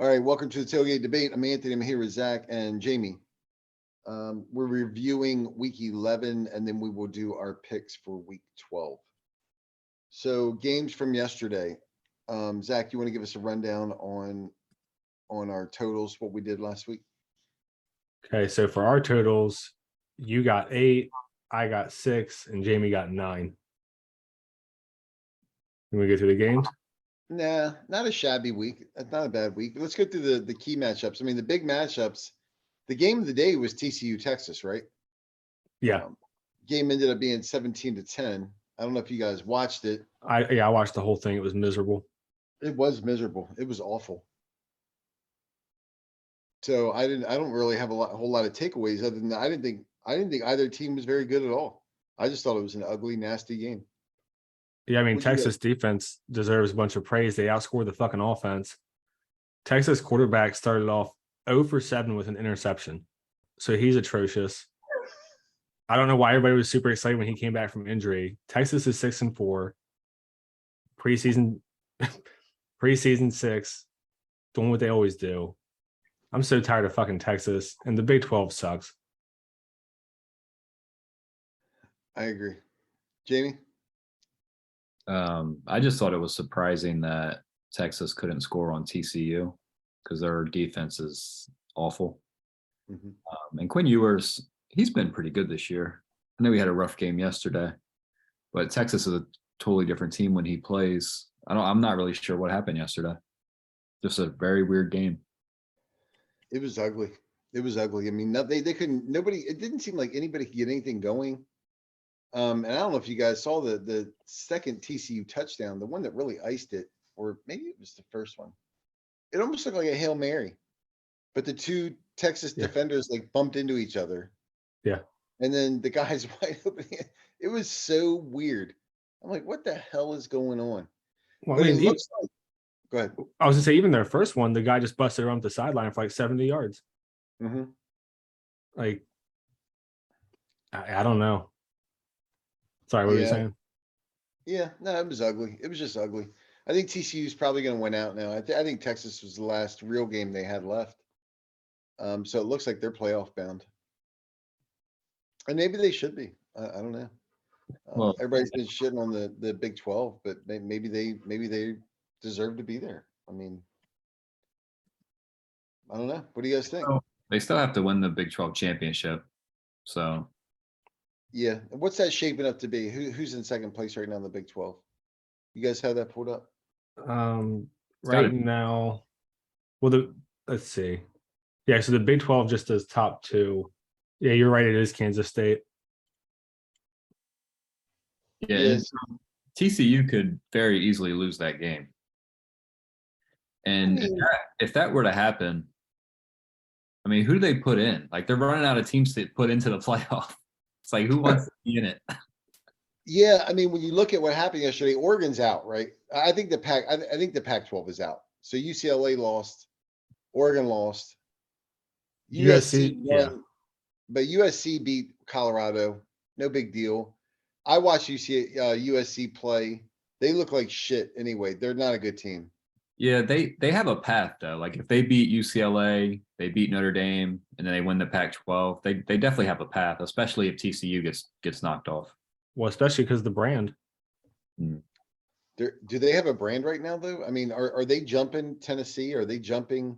All right, welcome to the tailgate debate. I'm Anthony. I'm here with Zach and Jamie. We're reviewing week 11, and then we will do our picks for week 12. So games from yesterday. Zach, you want to give us a rundown on our totals, what we did last week? Okay, so for our totals, you got 8, I got 6, and Jamie got 9. Can we go through the games? Nah, not a shabby week. That's not a bad week. Let's go through the key matchups. I mean, the big matchups. The game of the day was TCU Texas, right? Yeah, Game ended up being 17-10. I don't know if you guys watched it. I watched the whole thing. It was miserable. It was miserable. It was awful. So I don't really have a whole lot of takeaways other than I didn't think either team was very good at all. I just thought it was an ugly, nasty game. Yeah, I mean, What'd you Texas defense deserves a bunch of praise. They outscored the fucking offense. Texas quarterback started off 0 for 7 with an interception. So he's atrocious. I don't know why everybody was super excited when he came back from injury. Texas is 6-4. Preseason 6, doing what they always do. I'm so tired of fucking Texas, and the Big 12 sucks. I agree. Jamie? I just thought it was surprising that Texas couldn't score on TCU because their defense is awful. And Quinn Ewers, he's been pretty good this year. I know he had a rough game yesterday, but Texas is a totally different team when he plays. I'm not really sure what happened yesterday. Just a very weird game. It was ugly. It was ugly. I mean, they couldn't. Nobody. It didn't seem like anybody could get anything going. And I don't know if you guys saw the second TCU touchdown, the one that really iced it, or maybe it was the first one. It almost looked like a Hail Mary, but the two Texas defenders like bumped into each other. Yeah. And then the guy's wide open. It was so weird. I'm like, what the hell is going on? Well, But I mean, it looks like. Go ahead. I was gonna say, even their first one, the guy just busted around the sideline for like 70 yards. Like, I don't know. Sorry, what were you saying? Yeah, no, it was ugly. It was just ugly. I think TCU is probably going to win out now. I think Texas was the last real game they had left. So it looks like they're playoff bound, and maybe they should be. I don't know. Well, Everybody's been shitting on the Big 12, but maybe they deserve to be there. I mean, I don't know. What do you guys think? they still have to win the Big 12 championship. So yeah, what's that shaping up to be? Who's in second place right now in the Big 12? You guys have that pulled up? Right now, well, let's see. Yeah, so the Big 12 just does top 2. Yeah, you're right. It is Kansas State. Yeah, TCU could very easily lose that game. And if that were to happen, I mean, who do they put in? Like, they're running out of teams to put into the playoff. It's like, who wants to be in it? Yeah, I mean, when you look at what happened yesterday, Oregon's out, right? I think the Pac-12 is out. So UCLA lost, Oregon lost, USC won, yeah, but USC beat Colorado. No big deal. I watched USC play. They look like shit anyway. They're not a good team. Yeah, they have a path though. Like if they beat UCLA, they beat Notre Dame, and then they win the Pac-12. They definitely have a path, especially if TCU gets knocked off. Well, especially because the brand. Do they have a brand right now though? I mean, are they jumping Tennessee? Are they jumping?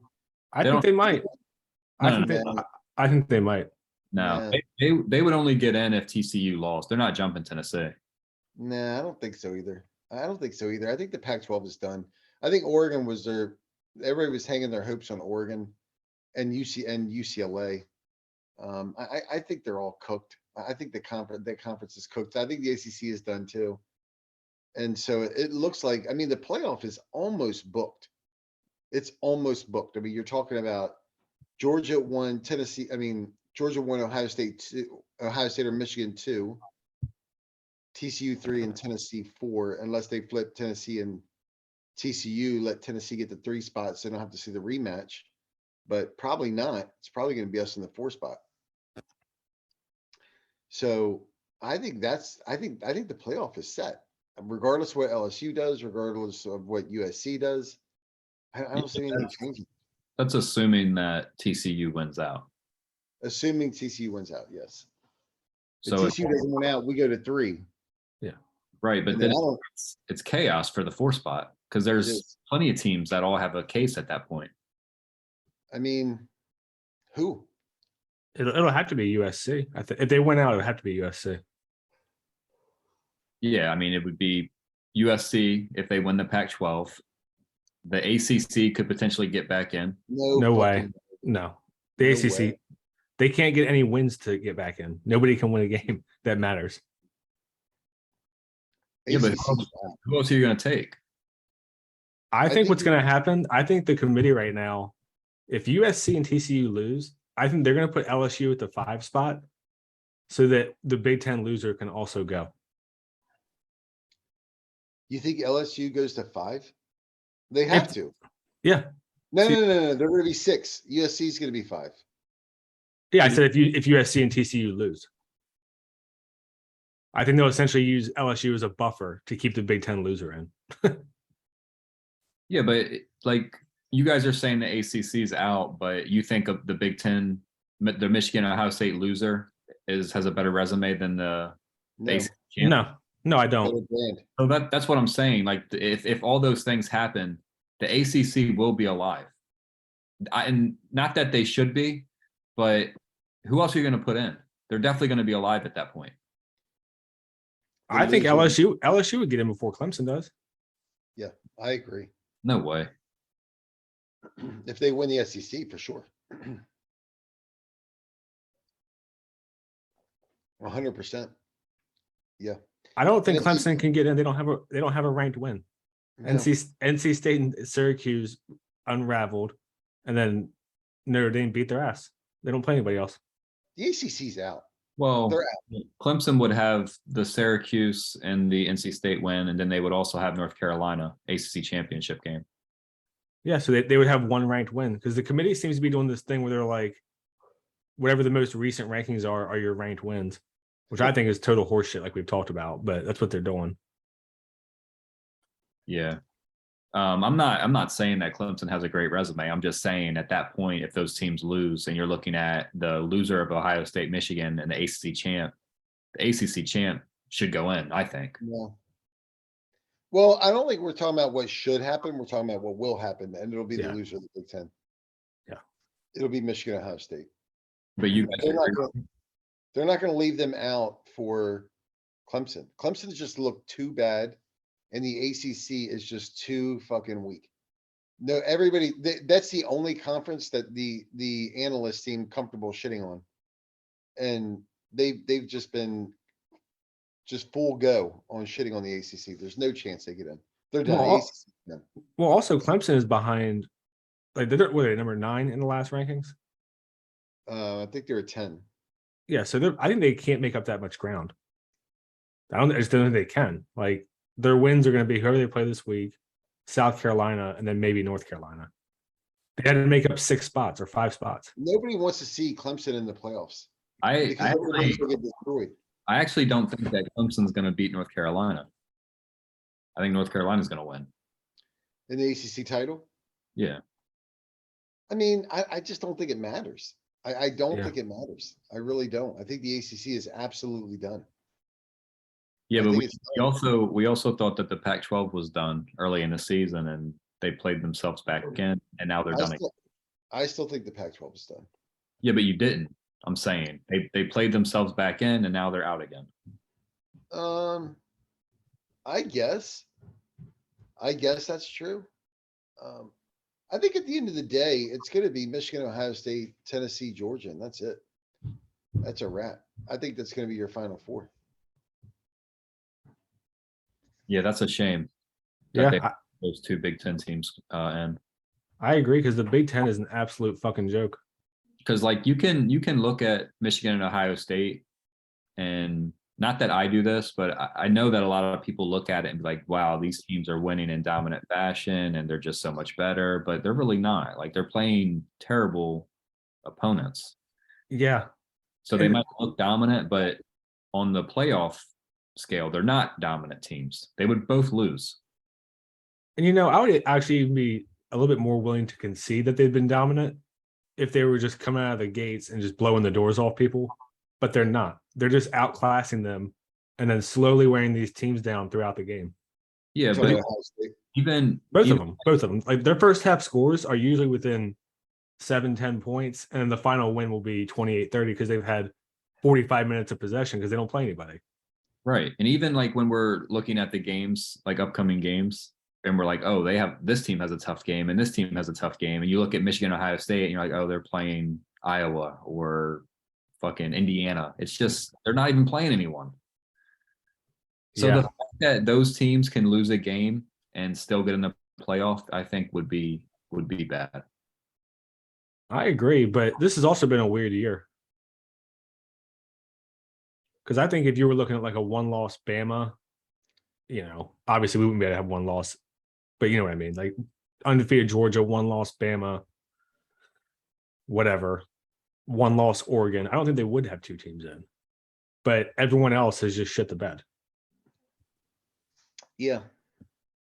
I think they might. I think they might. No, they would only get in if TCU lost. They're not jumping Tennessee. Nah, I don't think so either. I think the Pac-12 is done. I think Oregon was everybody was hanging their hopes on Oregon and UCLA. I think they're all cooked. I think the conference is cooked. I think the ACC is done too. And so it looks like, I mean, the playoff is almost booked. It's almost booked. I mean, you're talking about Georgia won, Tennessee. I mean, Georgia won Ohio State or Michigan 2, TCU 3, and Tennessee 4, unless they flip Tennessee and TCU, let Tennessee get the 3 spots so they don't have to see the rematch. But probably not. It's probably going to be us in the 4 spot. So I think the playoff is set, regardless of what LSU does, regardless of what USC does. I don't see anything changing. That's assuming that TCU wins out. Assuming TCU wins out, yes. If So TCU doesn't win out, we go to 3. right, but And then then I don't, it's chaos for the 4 spot because there's is. plenty of teams that all have a case at that point. I mean, who? It'll have to be USC. I think if they win out, it'll have to be USC. Yeah, I mean, it would be USC if they win the Pac-12. The ACC could potentially get back in. No way. fucking- No, the No ACC. way. They can't get any wins to get back in. Nobody can win a game that matters. Yeah, but ACC 's out. who else are you going to take? I think think what's you- going to happen, I think the committee right now, if USC and TCU lose, I think they're going to put LSU at the 5 spot so that the Big Ten loser can also go. You think LSU goes to 5? They have If- to. Yeah. No, See- no. They're gonna be 6. USC is gonna be 5. Yeah. I said if USC and TCU lose. I think they'll essentially use LSU as a buffer to keep the Big Ten loser in. Yeah, but like you guys are saying the ACC's out, but you think of the Big Ten, the Michigan Ohio State loser has a better resume than the No, ACC champ? No, I don't. better brand. So that's what I'm saying. Like if all those things happen, the ACC will be alive. And not that they should be, but who else are you going to put in? They're definitely going to be alive at that point. I think loser. LSU would get in before Clemson does. Yeah, I agree. No way. If they win the SEC, for sure. 100%. Yeah. I don't think And if you- Clemson can get in. They don't have a ranked win. No. NC State and Syracuse unraveled, and then Notre Dame beat their ass. They don't play anybody else. The ACC's out. Well, They're Clemson would have the Syracuse and the NC State win, and then they would also have North Carolina ACC championship game. Yeah, so they would have one ranked win because the committee seems to be doing this thing where they're like, whatever the most recent rankings are your ranked wins, which I think is total horseshit, like we've talked about. But that's what they're doing. Yeah. I'm not saying that Clemson has a great resume. I'm just saying at that point, if those teams lose and you're looking at the loser of Ohio State, Michigan, and the ACC champ should go in, I think. Yeah. Well, I don't think we're talking about what should happen. We're talking about what will happen, and it'll be the Yeah. loser of the Big Ten. Yeah. It'll be Michigan, Ohio State. But you guys They're not agree- gonna, they're not gonna leave them out for Clemson. Clemson just looked too bad, and the ACC is just too fucking weak. No, everybody, that's the only conference that the analysts seem comfortable shitting on. And they've just been just full go on shitting on the ACC. There's no chance they get in. They're done. Well, ACC 's done. Well, also Clemson is behind. Like they're number 9 in the last rankings. I think they're at 10. Yeah, so I think they can't make up that much ground. I just don't think they can. Like their wins are going to be whoever they play this week, South Carolina, and then maybe North Carolina. They had to make up 6 spots or 5 spots. Nobody wants to see Clemson in the playoffs I because everyone actually, will get destroyed. I actually don't think that Clemson's going to beat North Carolina. I think North Carolina's going to win. In the ACC title. Yeah. I mean, I just don't think it matters. I don't Yeah. think it matters. I really don't. I think the ACC is absolutely done. Yeah, I but think we it's done. we also thought that the Pac-12 was done early in the season, and they played themselves back again, and now they're done again. I still think the Pac-12 is done. Yeah, but you didn't. I'm saying they played themselves back in, and now they're out again. I guess that's true. I think at the end of the day, it's gonna be Michigan, Ohio State, Tennessee, Georgia, and that's it. That's a wrap. I think that's gonna be your Final Four. Yeah, that's a shame. that Yeah, they- those two Big Ten teams and I agree because the Big Ten is an absolute fucking joke. because like you can look at Michigan and Ohio State, and not that I do this, but I know that a lot of people look at it and be like, wow, these teams are winning in dominant fashion and they're just so much better, but they're really not. Like they're playing terrible opponents. Yeah, So they And- might look dominant, but on the playoff scale, they're not dominant teams. They would both lose. and I would actually be a little bit more willing to concede that they've been dominant if they were just coming out of the gates and just blowing the doors off people. But they're not. They're just outclassing them and then slowly wearing these teams down throughout the game. Yeah, So but Ohio State. Both of them. Like their first half scores are usually within 7-10 points, and then the final win will be 28-30 because they've had 45 minutes of possession because they don't play anybody. right. And even like when we're looking at the games, like upcoming games, and we're like, oh, this team has a tough game and this team has a tough game. And you look at Michigan, Ohio State, and you're like, oh, they're playing Iowa or fucking Indiana. It's just, they're not even playing anyone. So Yeah. the fact that those teams can lose a game and still get in the playoff, I think would be bad. I agree, but this has also been a weird year. Because I think if you were looking at like a one-loss Bama, obviously we wouldn't be able to have one loss, but you know what I mean? Like undefeated Georgia, one-loss Bama, whatever, one-loss Oregon. I don't think they would have two teams in, but everyone else has just shit the bed. Yeah.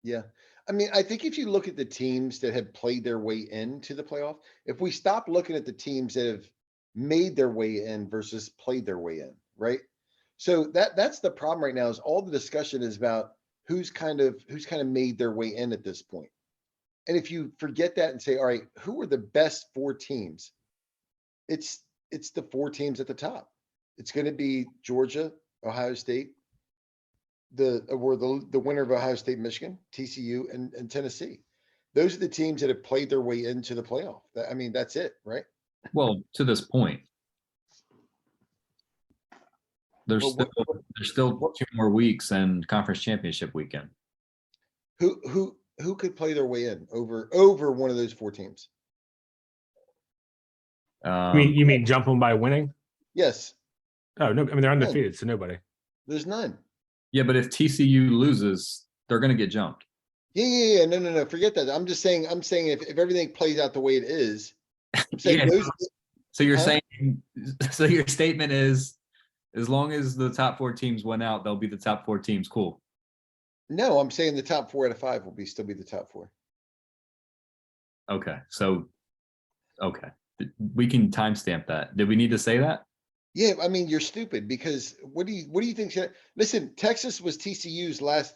Yeah. I mean, I think if you look at the teams that have played their way into the playoff, if we stop looking at the teams that have made their way in versus played their way in, right? So that's the problem right now is all the discussion is about who's kind of made their way in at this point. And if you forget that and say, all right, who are the best four teams? It's the four teams at the top. It's going to be Georgia, Ohio State, the winner of Ohio State, Michigan, TCU, and Tennessee. Those are the teams that have played their way into the playoff. I mean, that's it, right? Well, to this point, there's still 2 more weeks and conference championship weekend. Who could play their way in over one of those four teams? You mean jump them by winning? Yes. Oh no, I mean they're undefeated, so nobody. There's none. Yeah, but if TCU loses, they're going to get jumped. Yeah. No. Forget that. I'm saying if everything plays out the way it is, I'm saying Yeah. So you're saying, so your statement is, as long as the top 4 teams went out, they'll be the top 4 teams. Cool. No, I'm saying the top 4 out of 5 will still be the top 4. Okay. So, okay. We can timestamp that. Did we need to say that? Yeah, I mean, you're stupid because what do you think? Listen, Texas was TCU's last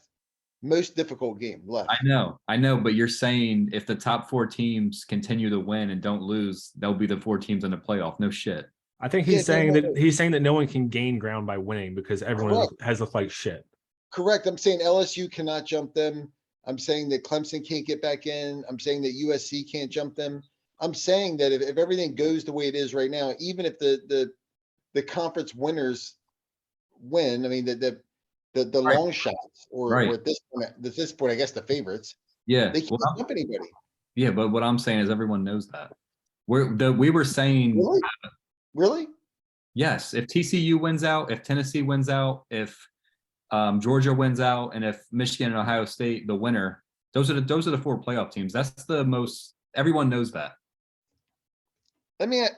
most difficult game left. I know, but you're saying if the top 4 teams continue to win and don't lose, they'll be the 4 teams in the playoff. No shit. I think he's saying that no one can gain ground by winning because everyone has looked like shit. Correct. I'm saying LSU cannot jump them. I'm saying that Clemson can't get back in. I'm saying that USC can't jump them. I'm saying that if everything goes the way it is right now, even if the conference winners win, I mean the Right. long shots or at this point, I guess the favorites. Yeah. They can't jump anybody. Yeah, but what I'm saying is everyone knows that. We were saying Really? yes, if TCU wins out, if Tennessee wins out, if Georgia wins out, and if Michigan and Ohio State, the winner, those are the 4 playoff teams. That's the most, everyone knows that.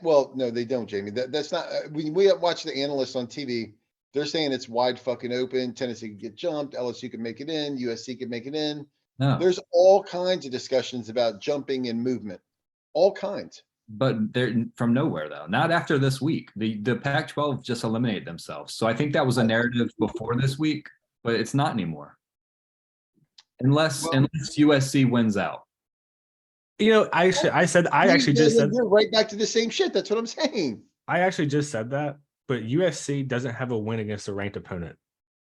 Well, no, they don't, Jamie. That's not, when we watch the analysts on TV, they're saying it's wide fucking open. Tennessee can get jumped. LSU can make it in. USC can make it in. No. There's all kinds of discussions about jumping and movement, all kinds. But they're from nowhere though. Not after this week. The Pac-12 just eliminated themselves. So I think that was a narrative before this week, but it's not anymore. Unless USC wins out. I actually just said you're right back to the same shit. That's what I'm saying. I actually just said that, but USC doesn't have a win against a ranked opponent.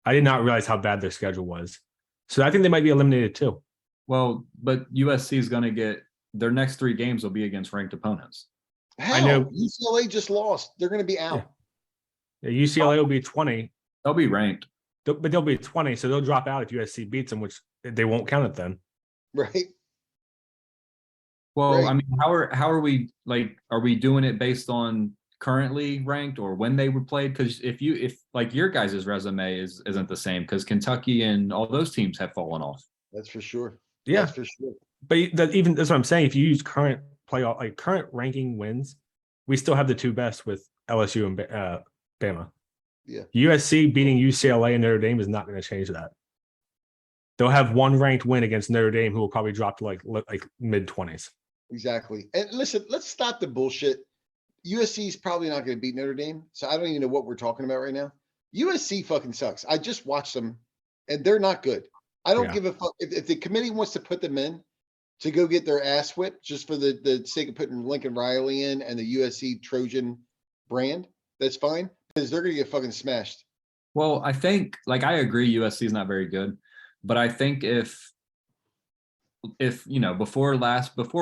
I did not realize how bad their schedule was. So I think they might be eliminated too. Well, but USC is going to get their next 3 games will be against ranked opponents. How? I know UCLA just lost. They're going to be out. Yeah, UCLA will be 20. They'll be ranked. But they'll be 20, so they'll drop out if USC beats them, which they won't count it then. Right. Well, Right. I mean, how are we are we doing it based on currently ranked or when they were played? Because if your guys' resume isn't the same, because Kentucky and all those teams have fallen off. That's for sure. Yeah, that's for sure. But that's what I'm saying. If you use current playoff, like current ranking wins, we still have the 2 best with LSU and Bama. Yeah. USC beating UCLA and Notre Dame is not going to change that. They'll have one ranked win against Notre Dame, who will probably drop to like mid-20s. Exactly. And listen, let's stop the bullshit. USC is probably not going to beat Notre Dame, so I don't even know what we're talking about right now. USC fucking sucks. I just watched them, and they're not good. I don't Yeah. give a fuck if the committee wants to put them in to go get their ass whipped just for the sake of putting Lincoln Riley in and the USC Trojan brand. That's fine because they're going to get fucking smashed. Well, I think, like, I agree USC is not very good, but I think if before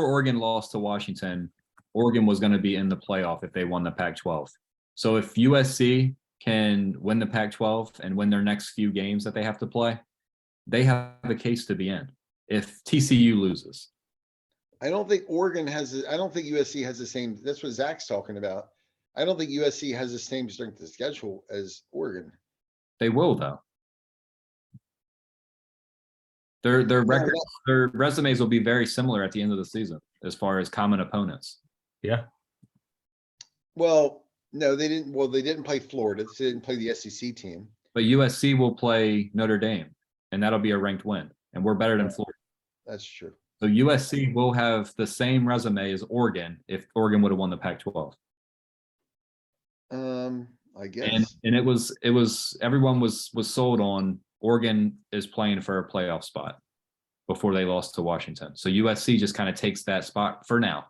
Oregon lost to Washington, Oregon was going to be in the playoff if they won the Pac-12. So if USC can win the Pac-12 and win their next few games that they have to play, they have a case to be in. If TCU loses, I don't think I don't think USC has the same. That's what Zach's talking about. I don't think USC has the same strength of schedule as Oregon. they will though. Their resumes will be very similar at the end of the season as far as common opponents. Yeah. Well, no, they didn't. Well, they didn't play Florida. So they didn't play the SEC team. But USC will play Notre Dame, and that'll be a ranked win. And we're better than Florida. That's true. So USC will have the same resume as Oregon if Oregon would have won the Pac-12. I guess. And it was everyone was sold on Oregon is playing for a playoff spot before they lost to Washington. So USC just kind of takes that spot for now.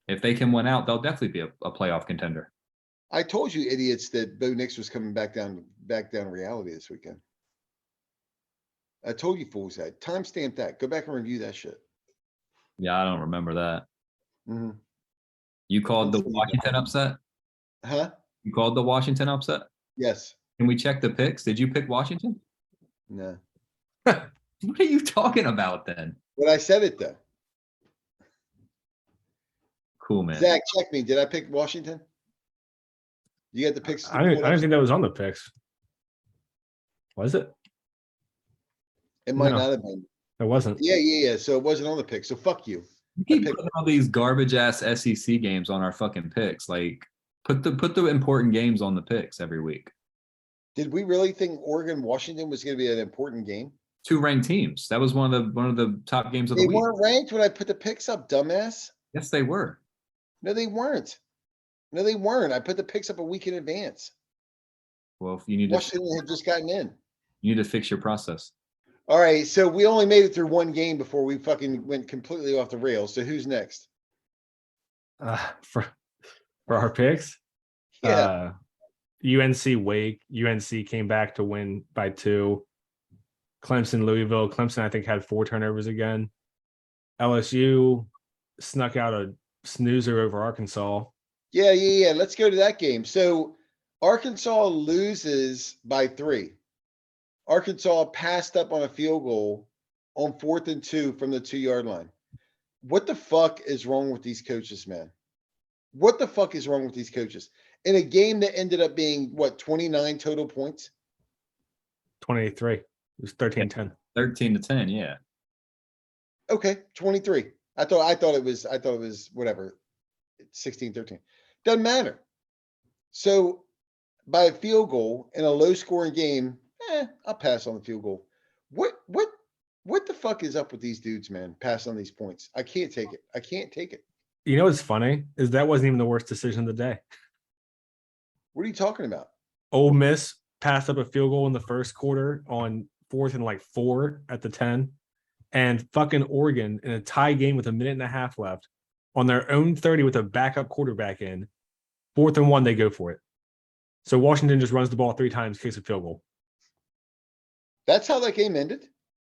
If they can win out, they'll definitely be a playoff contender. I told you idiots that Bo Nix was coming back down to reality this weekend. I told you fools that. Timestamp that. Go back and review that shit. Yeah, I don't remember that. Mhm. You called the Washington upset? Huh? You called the Washington upset? Yes. Can we check the picks? Did you pick Washington? No. What are you talking about then? But I said it though. Cool, man. Zach, check me. Did I pick Washington? You got the picks? I didn't think that was on the picks. Was it? It might No. not have been. It wasn't. Yeah. So it wasn't on the pick. So fuck you. You keep putting all these garbage ass SEC games on our fucking picks. Like, put the important games on the picks every week. Did we really think Oregon Washington was going to be an important game? 2 ranked teams. That was one of the top games of the They week. weren't ranked when I put the picks up, dumbass. Yes, they were. No, they weren't. No, they weren't. I put the picks up a week in advance. Well, if you need Washington had just gotten in. you need to fix your process. All right, so we only made it through one game before we fucking went completely off the rails. So who's next? For our picks, Yeah, UNC Wake. UNC came back to win by 2. Clemson Louisville. Clemson, I think, had 4 turnovers again. LSU snuck out a snoozer over Arkansas. yeah. Let's go to that game. So Arkansas loses by 3. Arkansas passed up on a field goal on 4th and 2 from the 2-yard line. What the fuck is wrong with these coaches, man? What the fuck is wrong with these coaches? In a game that ended up being, 29 total points? 23. It was 13-10. 13-10, yeah. Okay, 23. I thought it was whatever, 16-13. Doesn't matter. So by a field goal in a low scoring game, I'll pass on the field goal. What the fuck is up with these dudes, man? Pass on these points. I can't take it. I can't take it. You know what's funny is that wasn't even the worst decision of the day. What are you talking about? Ole Miss passed up a field goal in the first quarter on 4th and 4 at the 10. And fucking Oregon in a tie game with a minute and a half left on their own 30 with a backup quarterback in 4th and 1, they go for it. So Washington just runs the ball 3 times, kicks a field goal. That's how that game ended?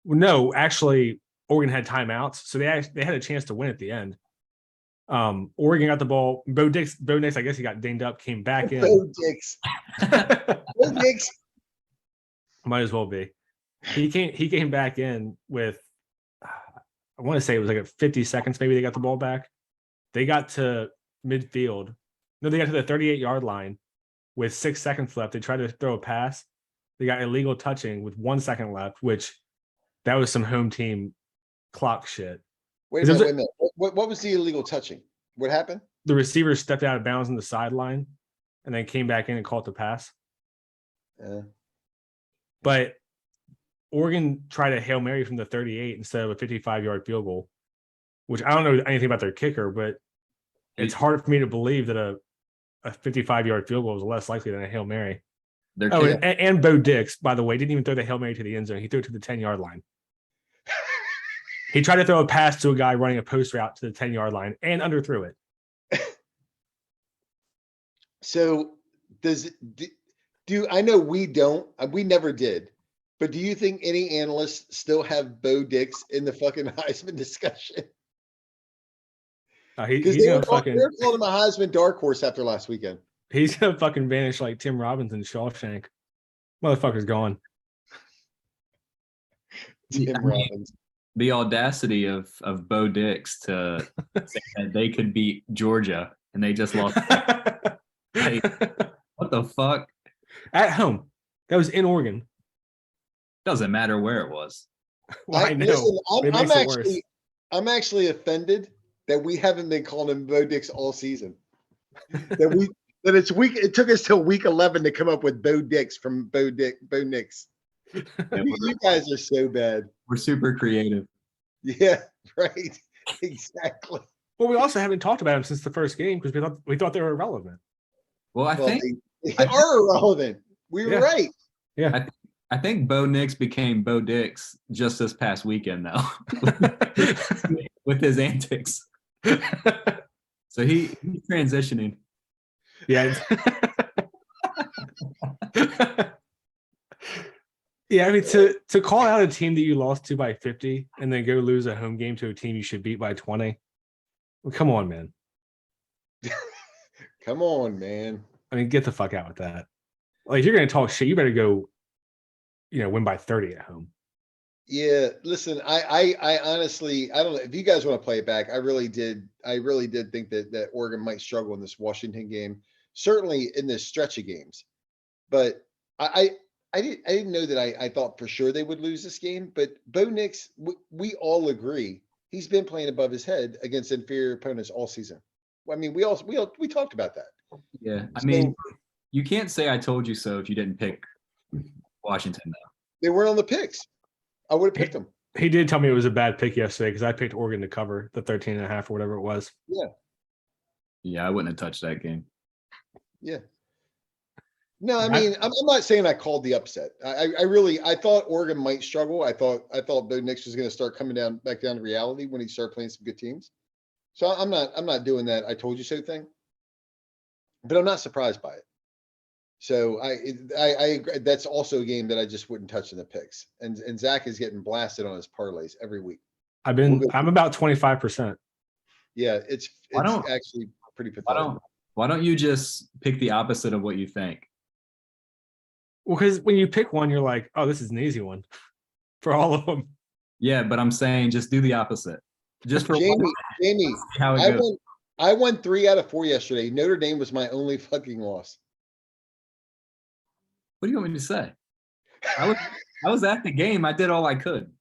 Well, no, actually, Oregon had timeouts, so they had a chance to win at the end. Oregon got the ball. Bo Nix, I guess he got dinged up, came back in. Bo Nix. Bo Nix. Might as well be. He came back in with, I want to say it was like 50 seconds, maybe they got the ball back. They got to midfield. No, they got to the 38-yard line with 6 seconds left. They tried to throw a pass. They got illegal touching with 1 second left, which that was some home team clock shit. Wait a minute. What was the illegal touching? What happened? The receiver stepped out of bounds on the sideline and then came back in and caught the pass. Yeah. But Oregon tried a Hail Mary from the 38 instead of a 55-yard field goal, which I don't know anything about their kicker, but it's hard for me to believe that a 55-yard field goal is less likely than a Hail Mary. Their Oh, kicker, and Bo Dix, by the way, didn't even throw the Hail Mary to the end zone. He threw it to the 10-yard line. He tried to throw a pass to a guy running a post route to the 10-yard line and underthrew it. So do I know we never did, but do you think any analysts still have Bo Dix in the fucking Heisman discussion? Because He's gonna fucking they're calling him a Heisman dark horse after last weekend. he's gonna fucking vanish like Tim Robbins in Shawshank. Motherfucker's gone. Tim Robbins. the audacity of Bo Dix to say that they could beat Georgia and they just lost. Hey, what the fuck? At home. That was in Oregon. Doesn't matter where it was. Well, I know. Listen, I'm actually offended that we haven't been calling him Bo Dix all season. It took us till week 11 to come up with Bo Dix from Bo Nix. You guys are so bad. We're super creative. Yeah, right. Exactly. Well, we also haven't talked about him since the first game because we thought they were irrelevant. Well, I think they are irrelevant. We were right. Yeah. I think Bo Nix became Bo Dix just this past weekend, though, with his antics. So he's transitioning. Yeah. Yeah, I mean, to call out a team that you lost to by 50 and then go lose a home game to a team you should beat by 20. Well, come on, man. Come on, man. I mean, get the fuck out with that. Like, if you're going to talk shit, you better go, win by 30 at home. Yeah, listen, I honestly, I don't know if you guys want to play it back. I really did think that Oregon might struggle in this Washington game, certainly in this stretch of games. But I didn't know that I thought for sure they would lose this game. But Bo Nix, we all agree he's been playing above his head against inferior opponents all season. I mean, we talked about that. Yeah, I mean, you can't say I told you so if you didn't pick Washington, though. They weren't on the picks. I would have picked them. He did tell me it was a bad pick yesterday because I picked Oregon to cover the 13.5 or whatever it was. Yeah, I wouldn't have touched that game. Yeah. No, I mean, I'm not saying I called the upset. I thought Oregon might struggle. I thought Bo Nix was going to start coming back down to reality when he started playing some good teams. So I'm not doing that I told you so thing. But I'm not surprised by it. So I agree. That's also a game that I just wouldn't touch in the picks. And Zach is getting blasted on his parlays every week. I'm about 25%. Yeah, it's actually pretty pathetic. Why don't you just pick the opposite of what you think? Well, because when you pick one, you're like, oh, this is an easy one for all of them. Yeah, but I'm saying just do the opposite. Just for Jamie, how it goes. I won 3 out of 4 yesterday. Notre Dame was my only fucking loss. What do you want me to say? I was at the game. I did all I could.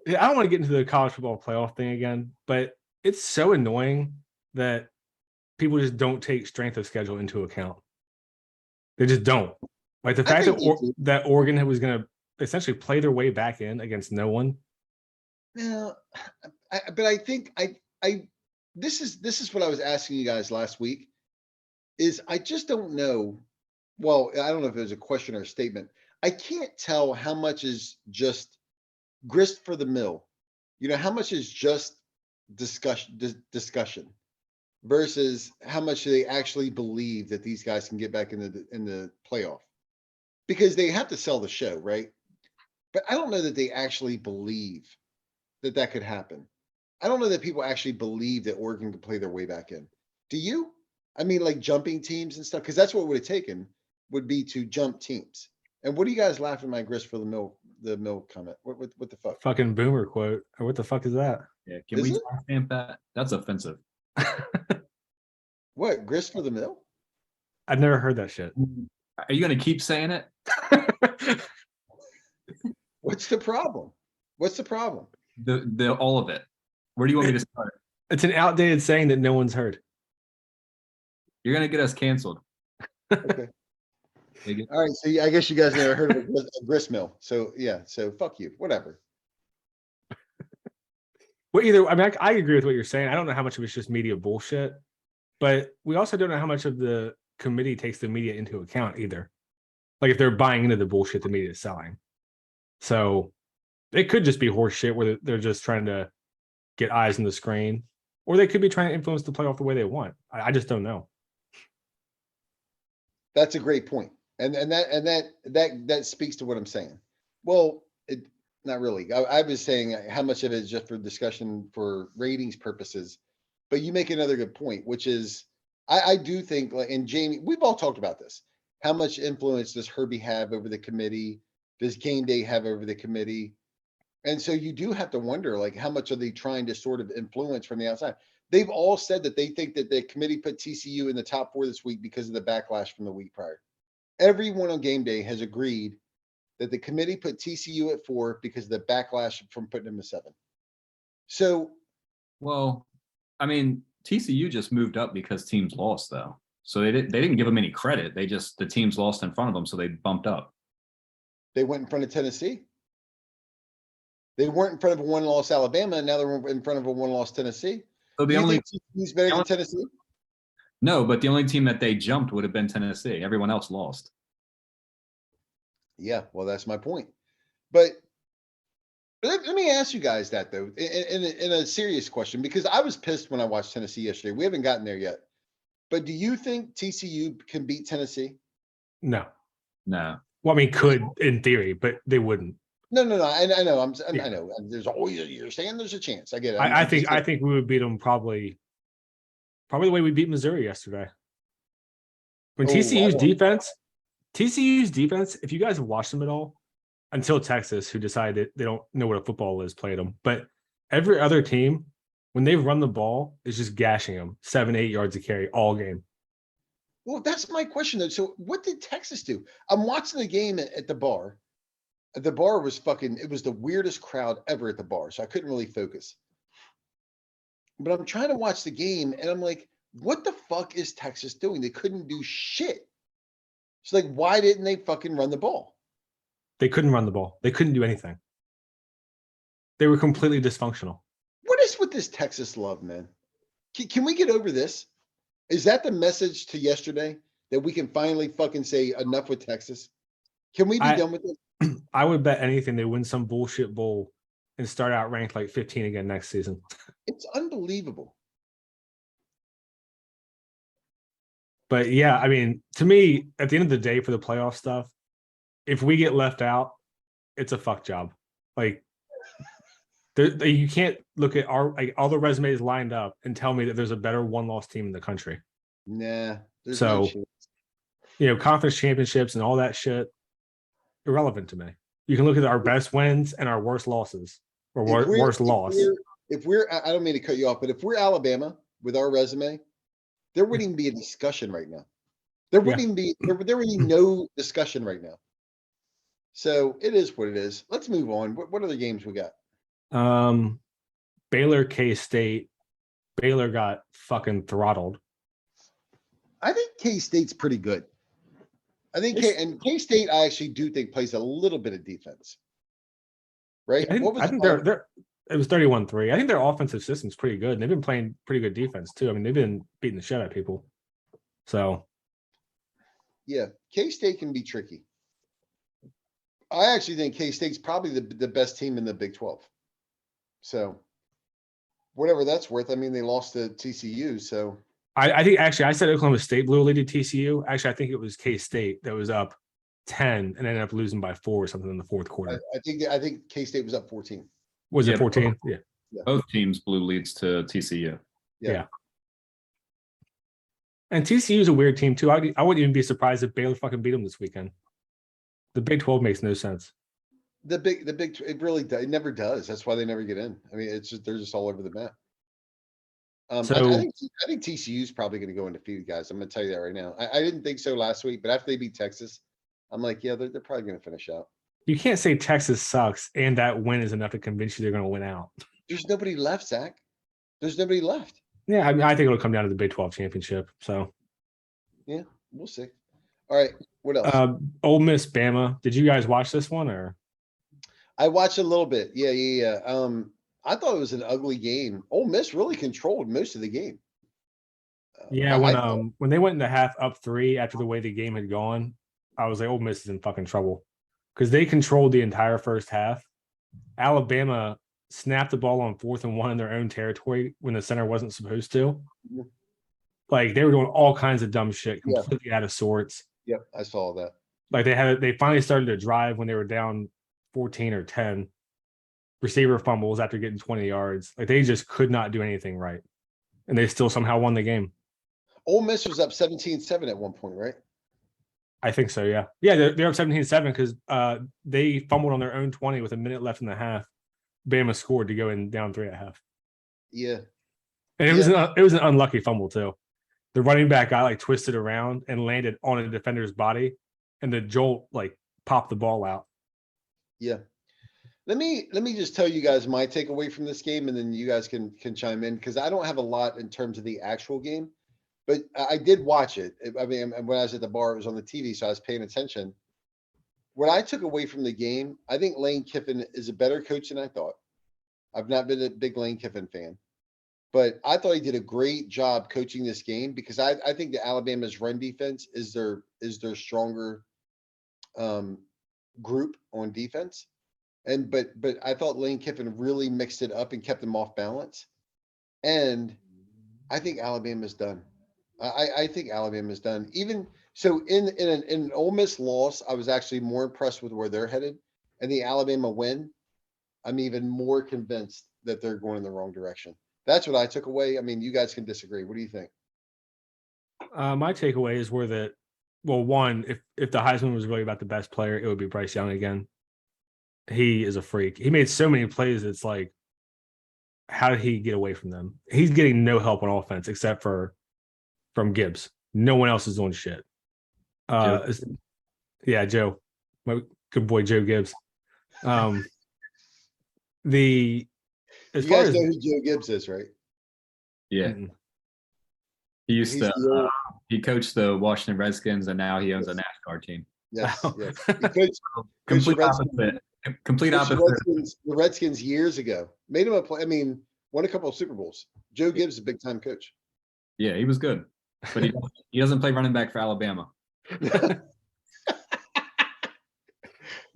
Yeah, I don't want to get into the college football playoff thing again, but it's so annoying that people just don't take strength of schedule into account. They just don't. Like the fact that Oregon was going to essentially play their way back in against no one. No, but I think this is what I was asking you guys last week. Is I just don't know. Well, I don't know if it was a question or a statement. I can't tell how much is just grist for the mill. How much is just discussion versus how much do they actually believe that these guys can get back in the playoff? Because they have to sell the show, right? But I don't know that they actually believe that could happen. I don't know that people actually believe that Oregon can play their way back in. Do you? I mean, like jumping teams and stuff, because that's what it would have taken would be to jump teams. And what are you guys laughing at my grist for the mill comment? What the fuck? Fucking boomer quote. Or what the fuck is that? Yeah, can we stamp that? That's offensive. What, grist for the mill? I've never heard that shit. Are you going to keep saying it? What's the problem? The all of it. Where do you want me to start? It's an outdated saying that no one's heard. You're going to get us canceled. Okay. All right, so I guess you guys never heard of a grist mill. So yeah, so fuck you, whatever. Well, either I mean, I agree with what you're saying. I don't know how much of it's just media bullshit, but we also don't know how much of the committee takes the media into account either. Like if they're buying into the bullshit the media is selling. So it could just be horse shit where they're just trying to get eyes on the screen, or they could be trying to influence the playoff the way they want. I just don't know. That's a great point. And that speaks to what I'm saying. Well, not really. I was saying how much of it is just for discussion for ratings purposes, but you make another good point, which is I do think, like, and Jamie, we've all talked about this. How much influence does Herbie have over the committee? Does Game Day have over the committee? And so you do have to wonder, like, how much are they trying to sort of influence from the outside? They've all said that they think that the committee put TCU in the top 4 this week because of the backlash from the week prior. Everyone on Game Day has agreed that the committee put TCU at 4 because of the backlash from putting them to 7. So, Well, I mean, TCU just moved up because teams lost, though. So they didn't give them any credit. The teams lost in front of them, so they bumped up. they went in front of Tennessee. They weren't in front of a 1-loss Alabama, and now they're in front of a 1-loss Tennessee. So Do you think TCU's better than Tennessee? No, but the only team that they jumped would have been Tennessee. Everyone else lost. Yeah, well, that's my point. But let me ask you guys that, though, in a serious question, because I was pissed when I watched Tennessee yesterday. We haven't gotten there yet. But do you think TCU can beat Tennessee? No. No. Well, I mean, could in theory, but they wouldn't. No. I know. Yeah. I know. There's always you're saying there's a chance. I get it. I think we would beat them probably the way we beat Missouri yesterday. When TCU's defense, if you guys have watched them at all, until Texas, who decided they don't know what a football is, played them. But every other team, when they've run the ball, is just gashing them 7-8 yards a carry all game. Well, that's my question, though. So what did Texas do? I'm watching the game at the bar. The bar was it was the weirdest crowd ever at the bar, so I couldn't really focus. But I'm trying to watch the game, and I'm like, what the fuck is Texas doing? They couldn't do shit. It's like, why didn't they fucking run the ball? They couldn't run the ball. They couldn't do anything. They were completely dysfunctional. What is with this Texas love, man? Can we get over this? Is that the message to yesterday, that we can finally fucking say enough with Texas? Can we be done with it? I would bet anything they win some bullshit bowl and start out ranked like 15 again next season. It's unbelievable. But yeah, I mean, to me, at the end of the day, for the playoff stuff, if we get left out, it's a fuck job. Like, you can't look at all the resumes lined up and tell me that there's a better 1-loss team in the country. Nah. So, conference championships and all that shit, irrelevant to me. You can look at our best wins and our worst losses, or worst loss. I don't mean to cut you off, but if we're Alabama with our resume, there wouldn't even be a discussion right now. There wouldn't even be no discussion right now. So it is what it is. Let's move on. What other games we got? Baylor, K-State. Baylor got fucking throttled. I think K-State's pretty good. I think K-State, I actually do think plays a little bit of defense. Right? I think it was 31-3. I think their offensive system's pretty good. And they've been playing pretty good defense too. I mean, they've been beating the shit out of people. So yeah, K-State can be tricky. I actually think K-State's probably the best team in the Big 12. So whatever that's worth. I mean, they lost to TCU, so I think actually I said Oklahoma State blew a lead to TCU. Actually, I think it was K-State that was up 10 and ended up losing by 4 or something in the fourth quarter. I think K-State was up 14. Was it 14? Yeah. Both teams blew leads to TCU. Yeah. And TCU is a weird team too. I wouldn't even be surprised if Baylor fucking beat them this weekend. The Big 12 makes no sense. It really does. It never does. That's why they never get in. I mean, they're just all over the map. I think TCU is probably going to go undefeated, guys. I'm going to tell you that right now. I didn't think so last week, but after they beat Texas, I'm like, yeah, they're probably going to finish out. You can't say Texas sucks and that win is enough to convince you they're going to win out. There's nobody left, Zach. There's nobody left. Yeah, I mean, I think it'll come down to the Big 12 championship. So, yeah, we'll see. All right, what else? Ole Miss Bama. Did you guys watch this one or? I watched a little bit. Yeah. I thought it was an ugly game. Ole Miss really controlled most of the game. Yeah, I thought, when they went in the half up 3 after the way the game had gone, I was like, Ole Miss is in fucking trouble because they controlled the entire first half. Alabama snapped the ball on 4th and 1 in their own territory when the center wasn't supposed to. Like they were doing all kinds of dumb shit, Yeah. completely out of sorts. Yep, I saw that. Like they finally started to drive when they were down 14 or 10. Receiver fumbles after getting 20 yards. Like they just could not do anything right. And they still somehow won the game. Ole Miss was up 17-7 at one point, right? I think so, yeah. Yeah, they're up 17-7 because they fumbled on their own 20 with a minute left in the half. Bama scored to go in down 3 at half. Yeah. And it was an unlucky fumble too. The running back got like twisted around and landed on a defender's body, and the jolt like popped the ball out. Yeah. Let me just tell you guys my takeaway from this game, and then you guys can chime in because I don't have a lot in terms of the actual game, but I did watch it. I mean, when I was at the bar, it was on the TV, so I was paying attention. What I took away from the game, I think Lane Kiffin is a better coach than I thought. I've not been a big Lane Kiffin fan, but I thought he did a great job coaching this game because I think the Alabama's run defense is their stronger group on defense. But I thought Lane Kiffin really mixed it up and kept them off balance. And I think Alabama's done. I think Alabama's done. Even so, in an Ole Miss loss, I was actually more impressed with where they're headed. And the Alabama win, I'm even more convinced that they're going in the wrong direction. That's what I took away. I mean, you guys can disagree. What do you think? My takeaways were that, well, one, if the Heisman was really about the best player, it would be Bryce Young again. He is a freak. He made so many plays. It's like, how did he get away from them? He's getting no help on offense except for from Gibbs. No one else is doing shit. Yeah, Joe, my good boy Joe Gibbs. As You far guys as know who Joe Gibbs is, right? Yeah. He used He's to the old- he coached the Washington Redskins and now he owns a NASCAR team. Yes, Wow. yes. He coached Complete Redskins. opposite. Complete coached opposite. the Redskins years ago. Made him a play. I mean, won a couple of Super Bowls. Joe Gibbs is a big time coach. Yeah, he was good. But he doesn't play running back for Alabama.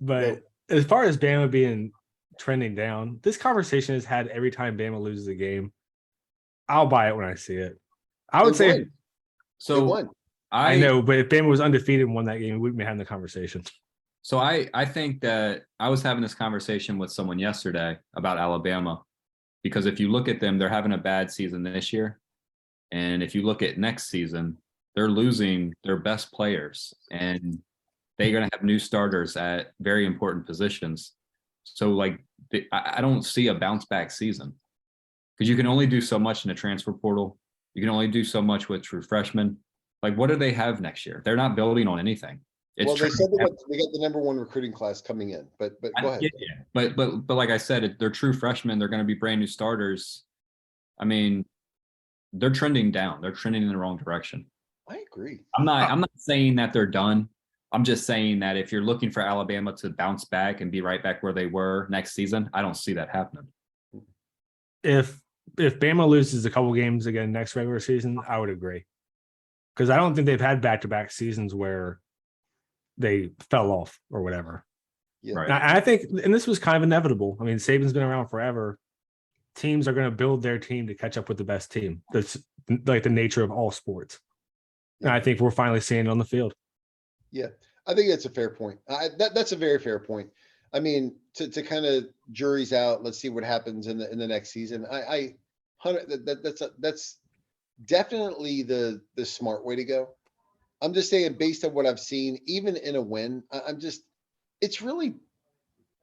But as far as Bama being trending down, this conversation has had every time Bama loses a game. I'll buy it when I see it. I would They say, won. They So won. I know, but if Bama was undefeated and won that game, we wouldn't be having the conversation. So I think that I was having this conversation with someone yesterday about Alabama, because if you look at them, they're having a bad season this year. And if you look at next season, they're losing their best players and they're going to have new starters at very important positions. So like, I don't see a bounce back season because you can only do so much in the transfer portal. You can only do so much with true freshmen. Like, what do they have next year? They're not building on anything. Well, they said they got the number one recruiting class coming in, but go ahead. Yeah. But like I said, they're true freshmen. They're going to be brand new starters. I mean, they're trending down. They're trending in the wrong direction. I agree. I'm not saying that they're done. I'm just saying that if you're looking for Alabama to bounce back and be right back where they were next season, I don't see that happening. If Bama loses a couple games again next regular season, I would agree. Because I don't think they've had back-to-back seasons where they fell off or whatever. Yeah. Right. I think, and this was kind of inevitable. I mean, Saban's been around forever. Teams are going to build their team to catch up with the best team. That's like the nature of all sports. And I think we're finally seeing it on the field. Yeah, I think that's a fair point. That's a very fair point. I mean, to kind of jury's out. Let's see what happens in the next season. That's definitely the smart way to go. I'm just saying, based on what I've seen, even in a win,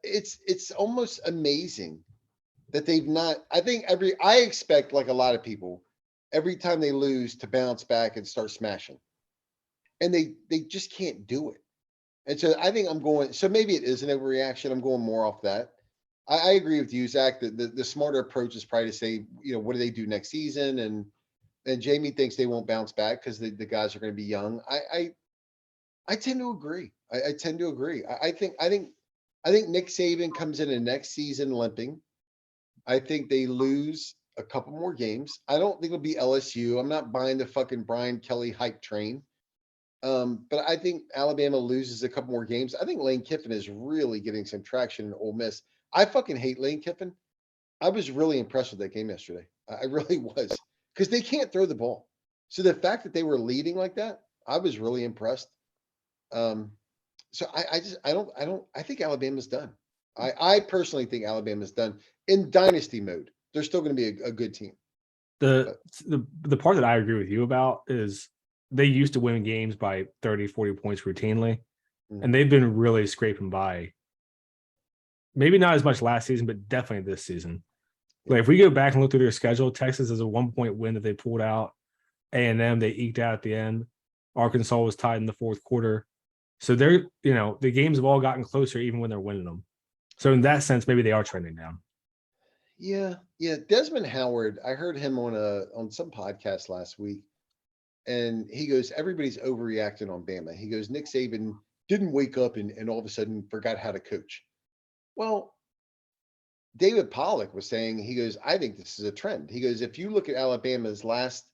it's almost amazing that they've not. I expect, like a lot of people, every time they lose to bounce back and start smashing. And they just can't do it. And so I think so maybe it is an overreaction. I'm going more off that. I agree with you, Zach, that the smarter approach is probably to say, what do they do next season? And Jamie thinks they won't bounce back because the guys are going to be young. I tend to agree. I tend to agree. I think Nick Saban comes in the next season limping. I think they lose a couple more games. I don't think it'll be LSU. I'm not buying the fucking Brian Kelly hype train. But I think Alabama loses a couple more games. I think Lane Kiffin is really getting some traction in Ole Miss. I fucking hate Lane Kiffin. I was really impressed with that game yesterday. I really was, because they can't throw the ball. So the fact that they were leading like that, I was really impressed. So I think Alabama's done. I personally think Alabama's done in dynasty mode. They're still going to be a good team. The part that I agree with you about is they used to win games by 30, 40 points routinely, and they've been really scraping by. Maybe not as much last season, but definitely this season. Like if we go back and look through their schedule, Texas is a 1-point win that they pulled out. A&M they eked out at the end. Arkansas was tied in the fourth quarter. So they're, the games have all gotten closer even when they're winning them. So in that sense, maybe they are trending down. Yeah. Desmond Howard, I heard him on some podcast last week, and he goes, everybody's overreacting on Bama. He goes, Nick Saban didn't wake up and all of a sudden forgot how to coach. Well, David Pollack was saying, he goes, I think this is a trend. He goes, if you look at Alabama's last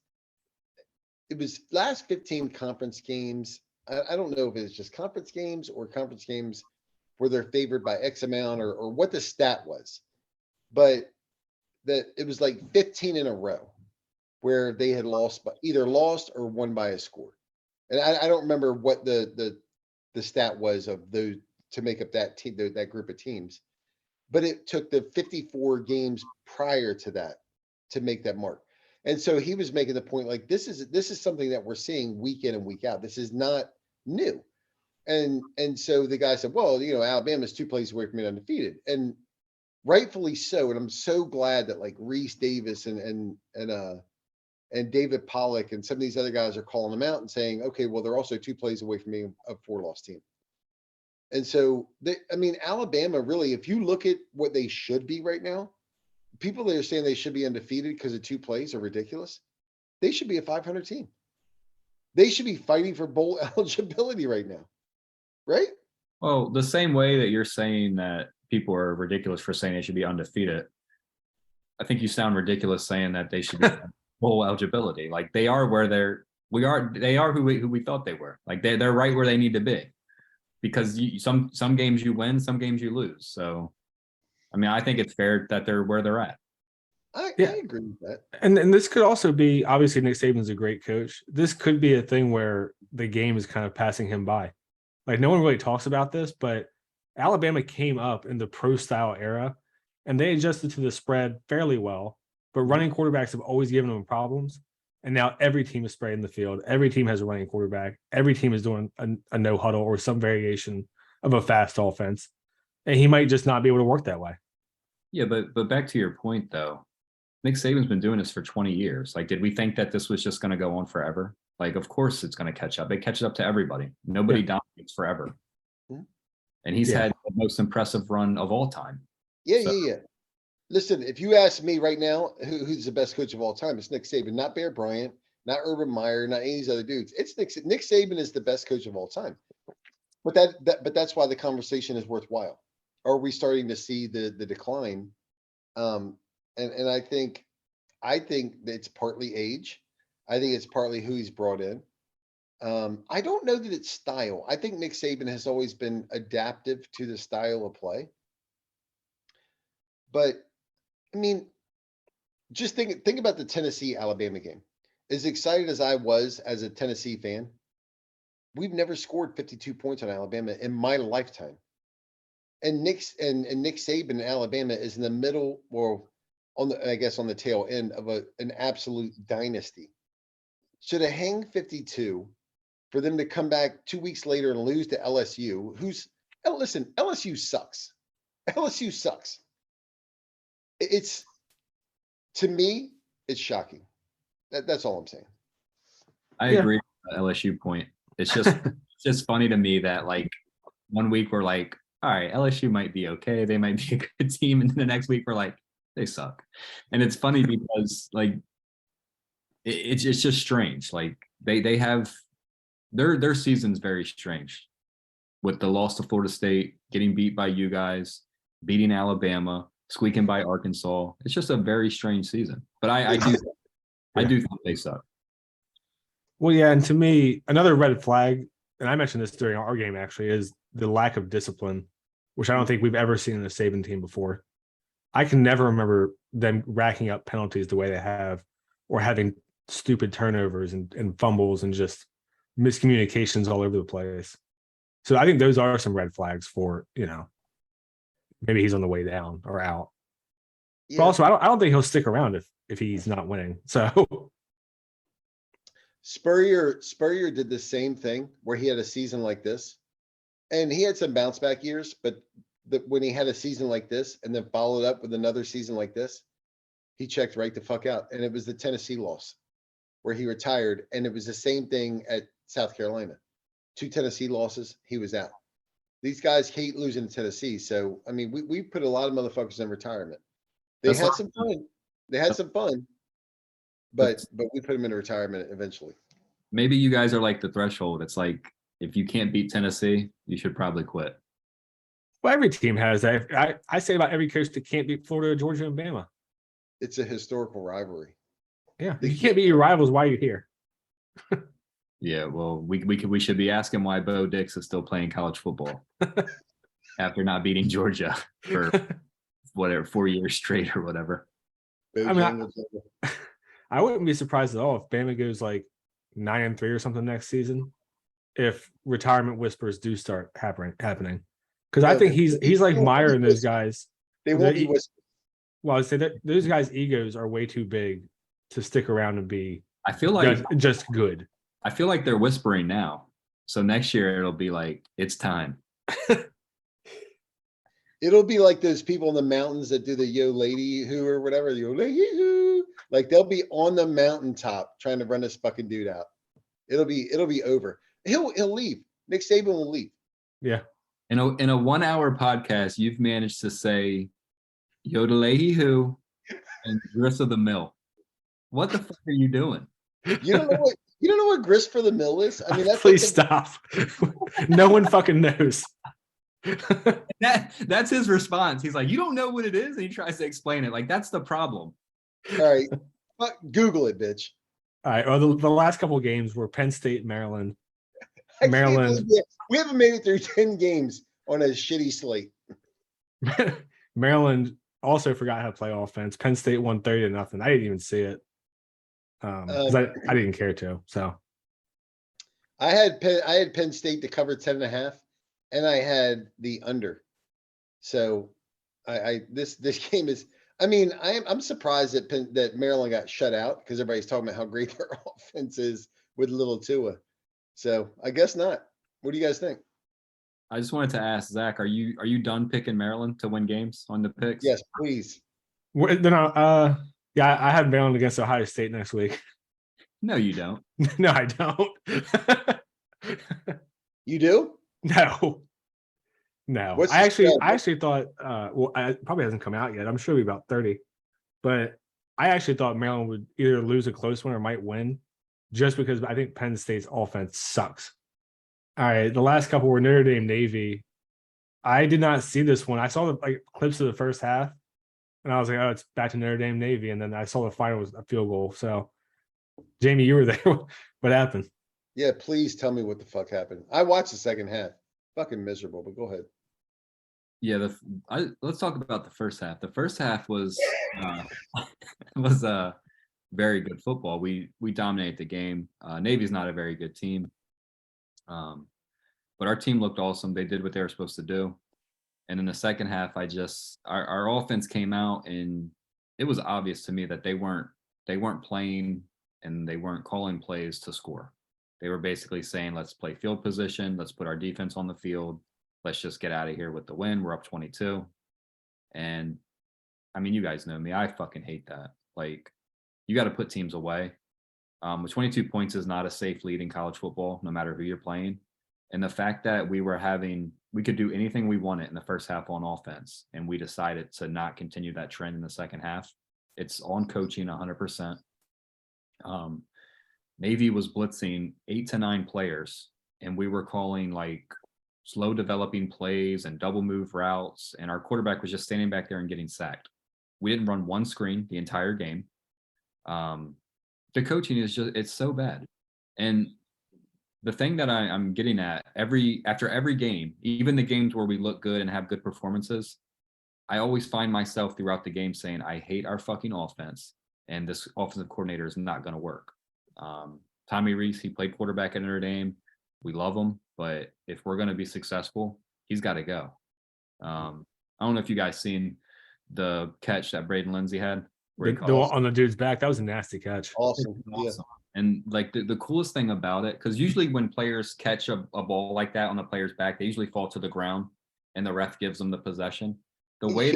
15 conference games, I don't know if it's just conference games or conference games where they're favored by X amount or what the stat was, but that it was like 15 in a row where they had either lost or won by a score. And I don't remember what the stat was of those to make up that team, that group of teams, but it took the 54 games prior to that to make that mark. And so he was making the point, like, this is something that we're seeing week in and week out. This is not new. And so the guy said, well, Alabama's 2 plays away from being undefeated. And rightfully so. And I'm so glad that like Reese Davis and David Pollack and some of these other guys are calling them out and saying, okay, well, they're also 2 plays away from being a 4-loss team. And so Alabama really, if you look at what they should be right now, people that are saying they should be undefeated because of 2 plays are ridiculous. They should be a 500 team. They should be fighting for bowl eligibility right now. Right? Well, the same way that you're saying that people are ridiculous for saying they should be undefeated, I think you sound ridiculous saying that they should be bowl eligibility. Like they are where they are who we thought they were. Like they're right where they need to be. Because some games you win, some games you lose. So, I think it's fair that they're where they're at. I agree with that. And this could also be, obviously Nick Saban's a great coach. This could be a thing where the game is kind of passing him by. Like no one really talks about this, but Alabama came up in the pro style era and they adjusted to the spread fairly well, but running quarterbacks have always given them problems. And now every team is spraying the field. Every team has a running quarterback. Every team is doing a no huddle or some variation of a fast offense. And he might just not be able to work that way. Yeah, but back to your point though, Nick Saban's been doing this for 20 years. Like, did we think that this was just going to go on forever? Like, of course it's going to catch up. It catches up to everybody. Nobody dominates forever. And he's had the most impressive run of all time. Yeah. Listen, if you ask me right now, who's the best coach of all time, it's Nick Saban, not Bear Bryant, not Urban Meyer, not any of these other dudes. It's Nick Saban is the best coach of all time. But that's why the conversation is worthwhile. Are we starting to see the decline? And I think it's partly age. I think it's partly who he's brought in. I don't know that it's style. I think Nick Saban has always been adaptive to the style of play. But just think about the Tennessee-Alabama game. As excited as I was as a Tennessee fan, we've never scored 52 points on Alabama in my lifetime. And Nick Saban in Alabama is in the middle, or on the tail end of an absolute dynasty. So to hang 52, for them to come back 2 weeks later and lose to LSU, LSU sucks. LSU sucks. To me, it's shocking. That's all I'm saying. I agree with the LSU point. It's just funny to me that like 1 week we're like, all right, LSU might be okay. They might be a good team. And then the next week we're like, they suck. And it's funny because like, it's just strange. Like they have their season's very strange. With the loss to Florida State, getting beat by you guys, beating Alabama, squeaking by Arkansas. It's just a very strange season. But I do think they suck. Well, yeah, and to me, another red flag, and I mentioned this during our game actually, is the lack of discipline, which I don't think we've ever seen in a Saban team before. I can never remember them racking up penalties the way they have, or having stupid turnovers and fumbles and just miscommunications all over the place. So I think those are some red flags for, maybe he's on the way down or out. Yeah. But also, I don't think he'll stick around if he's not winning. So Spurrier did the same thing where he had a season like this, and he had some bounce back years, but when he had a season like this and then followed up with another season like this, he checked right the fuck out. And it was the Tennessee loss where he retired, and it was the same thing at South Carolina. 2 Tennessee losses, he was out. These guys hate losing to Tennessee. So, I mean, we put a lot of motherfuckers in retirement. They That's had like- some fun. They had some fun, but we put them into retirement eventually. Maybe you guys are like the threshold. It's like, if you can't beat Tennessee, you should probably quit. well, every team has that. I say about every coach that can't beat Florida, Georgia, and Bama. It's a historical rivalry. Yeah, if you can't beat your rivals, why are you here? Yeah, well, we should be asking why Bo Dix is still playing college football after not beating Georgia for whatever 4 years straight or whatever. I mean, I wouldn't be surprised at all if Bama goes like 9-3 or something next season, if retirement whispers do start happening. Because I think he's like Meyer and those guys. They won't be whispers. Well, I'd say that those guys' egos are way too big to stick around and be I feel like just good. I feel like they're whispering now. So next year it'll be like, it's time. It'll be like those people in the mountains that do the yo lady who or whatever, yo lady who. Like they'll be on the mountaintop trying to run this fucking dude out. It'll be over. He'll leave. Nick Saban will leave. Yeah. In a 1 hour podcast, you've managed to say Yodelahi who and grist of the mill. What the fuck are you doing? You don't know what grist for the mill is? I mean, that's please stop. No one fucking knows. That's his response. He's like, you don't know what it is, and he tries to explain it. Like, that's the problem. All right. Google it, bitch. All right. Well, the last couple of games were Penn State, Maryland. I can't Maryland. believe we haven't made it through 10 games on a shitty slate. Maryland also forgot how to play offense. Penn State won 30-0. I didn't even see it. Because I didn't care to. So I had Penn State to cover 10.5, and I had the under. So this game is. I mean, I'm surprised that Maryland got shut out because everybody's talking about how great their offense is with little Tua. So I guess not. What do you guys think? I just wanted to ask Zach, are you done picking Maryland to win games on the picks? Yes, please. Yeah, I have Maryland against Ohio State next week. No, you don't. No, I don't. You do? No. What's I the actually spread? thought it probably hasn't come out yet. I'm sure it'll be about 30. But I actually thought Maryland would either lose a close one or might win, just because I think Penn State's offense sucks. All right, the last couple were Notre Dame, Navy. I did not see this one. I saw the clips of the first half, and I was like, "Oh, it's back to Notre Dame, Navy." And then I saw the final was a field goal. So, Jamie, you were there. What happened? Yeah, please tell me what the fuck happened. I watched the second half. Fucking miserable, but go ahead. Yeah, let's talk about the first half. The first half was very good football. We dominated the game. Navy's not a very good team, but our team looked awesome. They did what they were supposed to do. And in the second half, our offense came out, and it was obvious to me that they weren't playing and they weren't calling plays to score. They were basically saying, let's play field position, let's put our defense on the field, let's just get out of here with the win. We're up 22. And I mean, you guys know me, I fucking hate that. Like, you got to put teams away. With 22 points is not a safe lead in college football, no matter who you're playing. And the fact that we could do anything we wanted in the first half on offense, and we decided to not continue that trend in the second half, it's on coaching 100%. Navy was blitzing 8 to 9 players, and we were calling like slow developing plays and double move routes, and our quarterback was just standing back there and getting sacked. We didn't run one screen the entire game. The coaching is it's so bad. And the thing that I'm getting at after every game, even the games where we look good and have good performances, I always find myself throughout the game saying, I hate our fucking offense, and this offensive coordinator is not going to work. Tommy Reese, he played quarterback at Notre Dame. We love him, but if we're going to be successful, he's got to go. I don't know if you guys seen the catch that Braden Lindsay had. On the dude's back, that was a nasty catch. Awesome. Yeah. And like the coolest thing about it, because usually when players catch a ball like that on the player's back, they usually fall to the ground and the ref gives them the possession. The way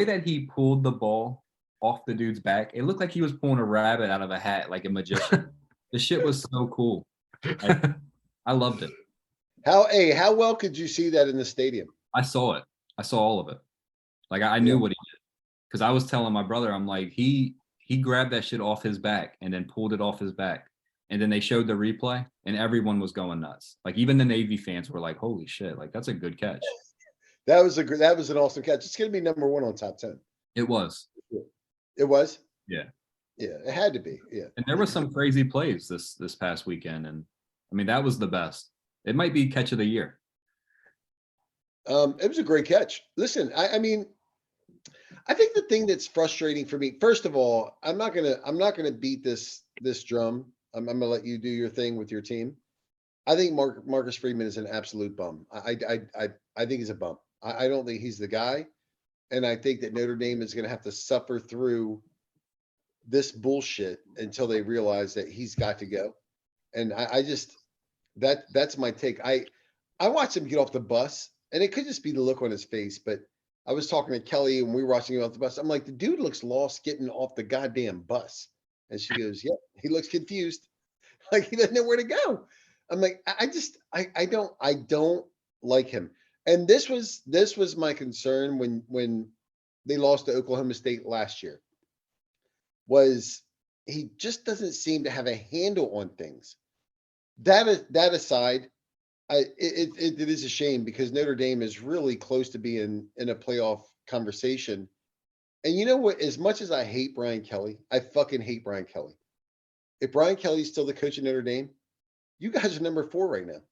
that he pulled the ball off the dude's back, it looked like he was pulling a rabbit out of a hat like a magician. The shit was so cool. I loved it. How well could you see that in the stadium? I saw it. I saw all of it. Like I knew what he did. Because I was telling my brother, I'm like, he grabbed that shit off his back and then pulled it off his back. And then they showed the replay and everyone was going nuts. Like even the Navy fans were like, holy shit, like that's a good catch. That was an awesome catch. It's going to be number 1 on top 10. It was. It was? Yeah. Yeah, it had to be. Yeah. And there were some crazy plays this past weekend. And I mean, that was the best. It might be catch of the year. It was a great catch. Listen, I mean, I think the thing that's frustrating for me, first of all, I'm not gonna beat this drum. I'm gonna let you do your thing with your team. I think Marcus Freeman is an absolute bum. I think he's a bum. I don't think he's the guy, and I think that Notre Dame is gonna have to suffer through this bullshit until they realize that he's got to go. And I just that's my take. I watched him get off the bus, and it could just be the look on his face, but I was talking to Kelly and we were watching him off the bus. I'm like, the dude looks lost getting off the goddamn bus. And she goes, yep, he looks confused. Like he doesn't know where to go. I'm like, I don't like him. And this was my concern when they lost to Oklahoma State last year, was he just doesn't seem to have a handle on things. That aside, it is a shame because Notre Dame is really close to being in a playoff conversation. And you know what? As much as I hate Brian Kelly, I fucking hate Brian Kelly. If Brian Kelly's still the coach of Notre Dame, you guys are number 4 right now.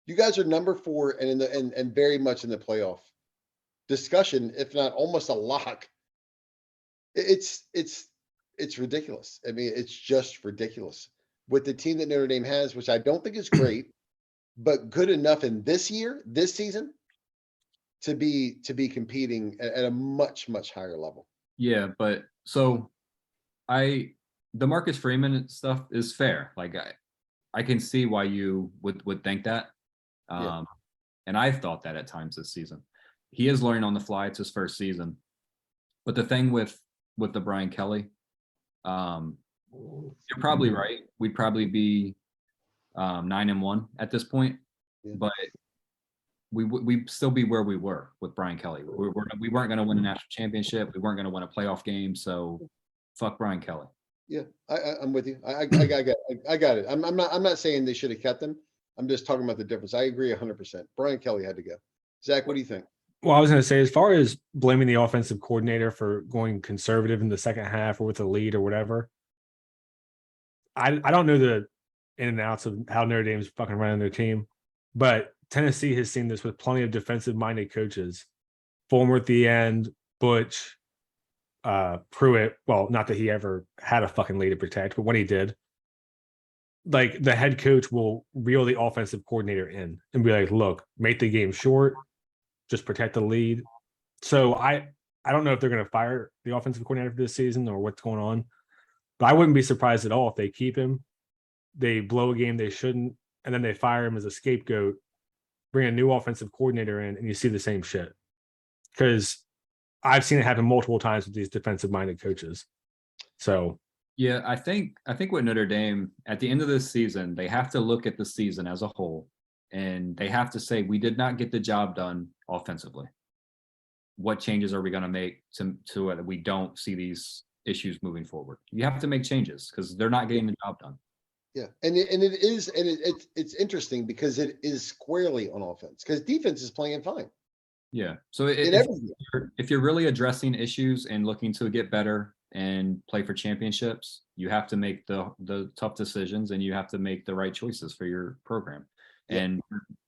You guys are number 4 and very much in the playoff discussion, if not almost a lock. It's ridiculous. I mean, it's just ridiculous with the team that Notre Dame has, which I don't think is great, but good enough in this season, to be competing at a much, much higher level. Yeah, but so the Marcus Freeman stuff is fair. Like I can see why you would think that. And I've thought that at times this season. He is learning on the fly. It's his first season. But the thing with the Brian Kelly, you're probably right. We'd probably be 9-1 at this point, but we'd still be where we were with Brian Kelly. We weren't going to win a national championship. We weren't going to win a playoff game. So fuck Brian Kelly. Yeah, I'm with you. I got it. I'm not saying they should have kept him. I'm just talking about the difference. I agree 100%. Brian Kelly had to go. Zach, what do you think? Well, I was going to say, as far as blaming the offensive coordinator for going conservative in the second half or with a lead or whatever, I don't know the in and outs of how Notre Dame's fucking running their team, but Tennessee has seen this with plenty of defensive-minded coaches. Fulmer at the end, Butch, Pruitt. Well, not that he ever had a fucking lead to protect, but when he did, like the head coach will reel the offensive coordinator in and be like, "Look, make the game short, just protect the lead." So I don't know if they're going to fire the offensive coordinator for this season or what's going on, but I wouldn't be surprised at all if they keep him. They blow a game they shouldn't, and then they fire him as a scapegoat, bring a new offensive coordinator in, and you see the same shit. Because I've seen it happen multiple times with these defensive-minded coaches. So yeah, I think with Notre Dame, at the end of this season, they have to look at the season as a whole, and they have to say, we did not get the job done offensively. What changes are we going to make to it that we don't see these issues moving forward. You have to make changes because they're not getting the job done. Yeah, and it's interesting because it is squarely on offense because defense is playing fine Yeah. So in everything. if you're really addressing issues and looking to get better and play for championships, you have to make the tough decisions and you have to make the right choices for your program. Yep. And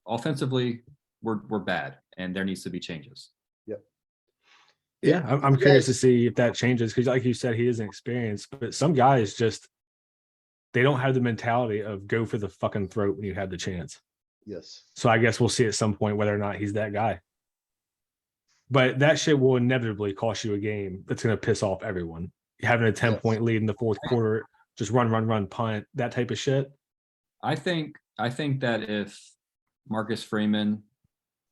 offensively, we're bad, and there needs to be changes. Yep. Yeah, I'm curious to see if that changes because, like you said, he isn't experienced, but some guys just they don't have the mentality of go for the fucking throat when you have the chance. Yes. So I guess we'll see at some point whether or not he's that guy. But that shit will inevitably cost you a game. That's going to piss off everyone. Having a 10-point lead in the fourth quarter, just run, punt, that type of shit. I think that if Marcus Freeman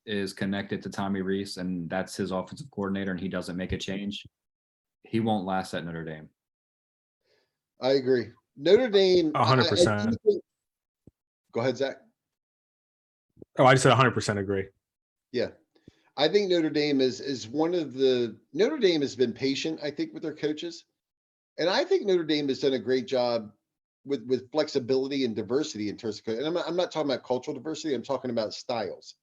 is connected to Tommy Rees and that's his offensive coordinator and he doesn't make a change, he won't last at Notre Dame. I agree. Notre Dame, 100%. Go ahead, Zach. Oh, I just said 100% agree. Yeah. I think Notre Dame is Notre Dame has been patient, I think, with their coaches. And I think Notre Dame has done a great job with flexibility and diversity in terms of, and I'm not talking about cultural diversity, I'm talking about styles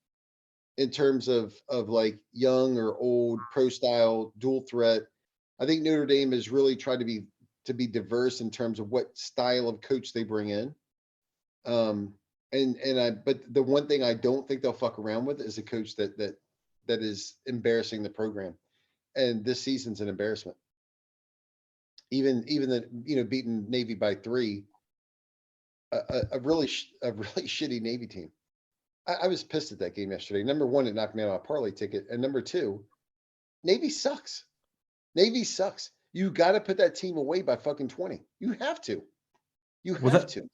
in terms of like young or old, pro style, dual threat. I think Notre Dame has really tried to be diverse in terms of what style of coach they bring in. But the one thing I don't think they'll fuck around with is a coach that is embarrassing the program. And this season's an embarrassment. Even the, beating Navy by 3, a really shitty Navy team. I was pissed at that game yesterday. Number one, it knocked me out of a parlay ticket. And number two, Navy sucks. Navy sucks. You got to put that team away by fucking 20. You have to.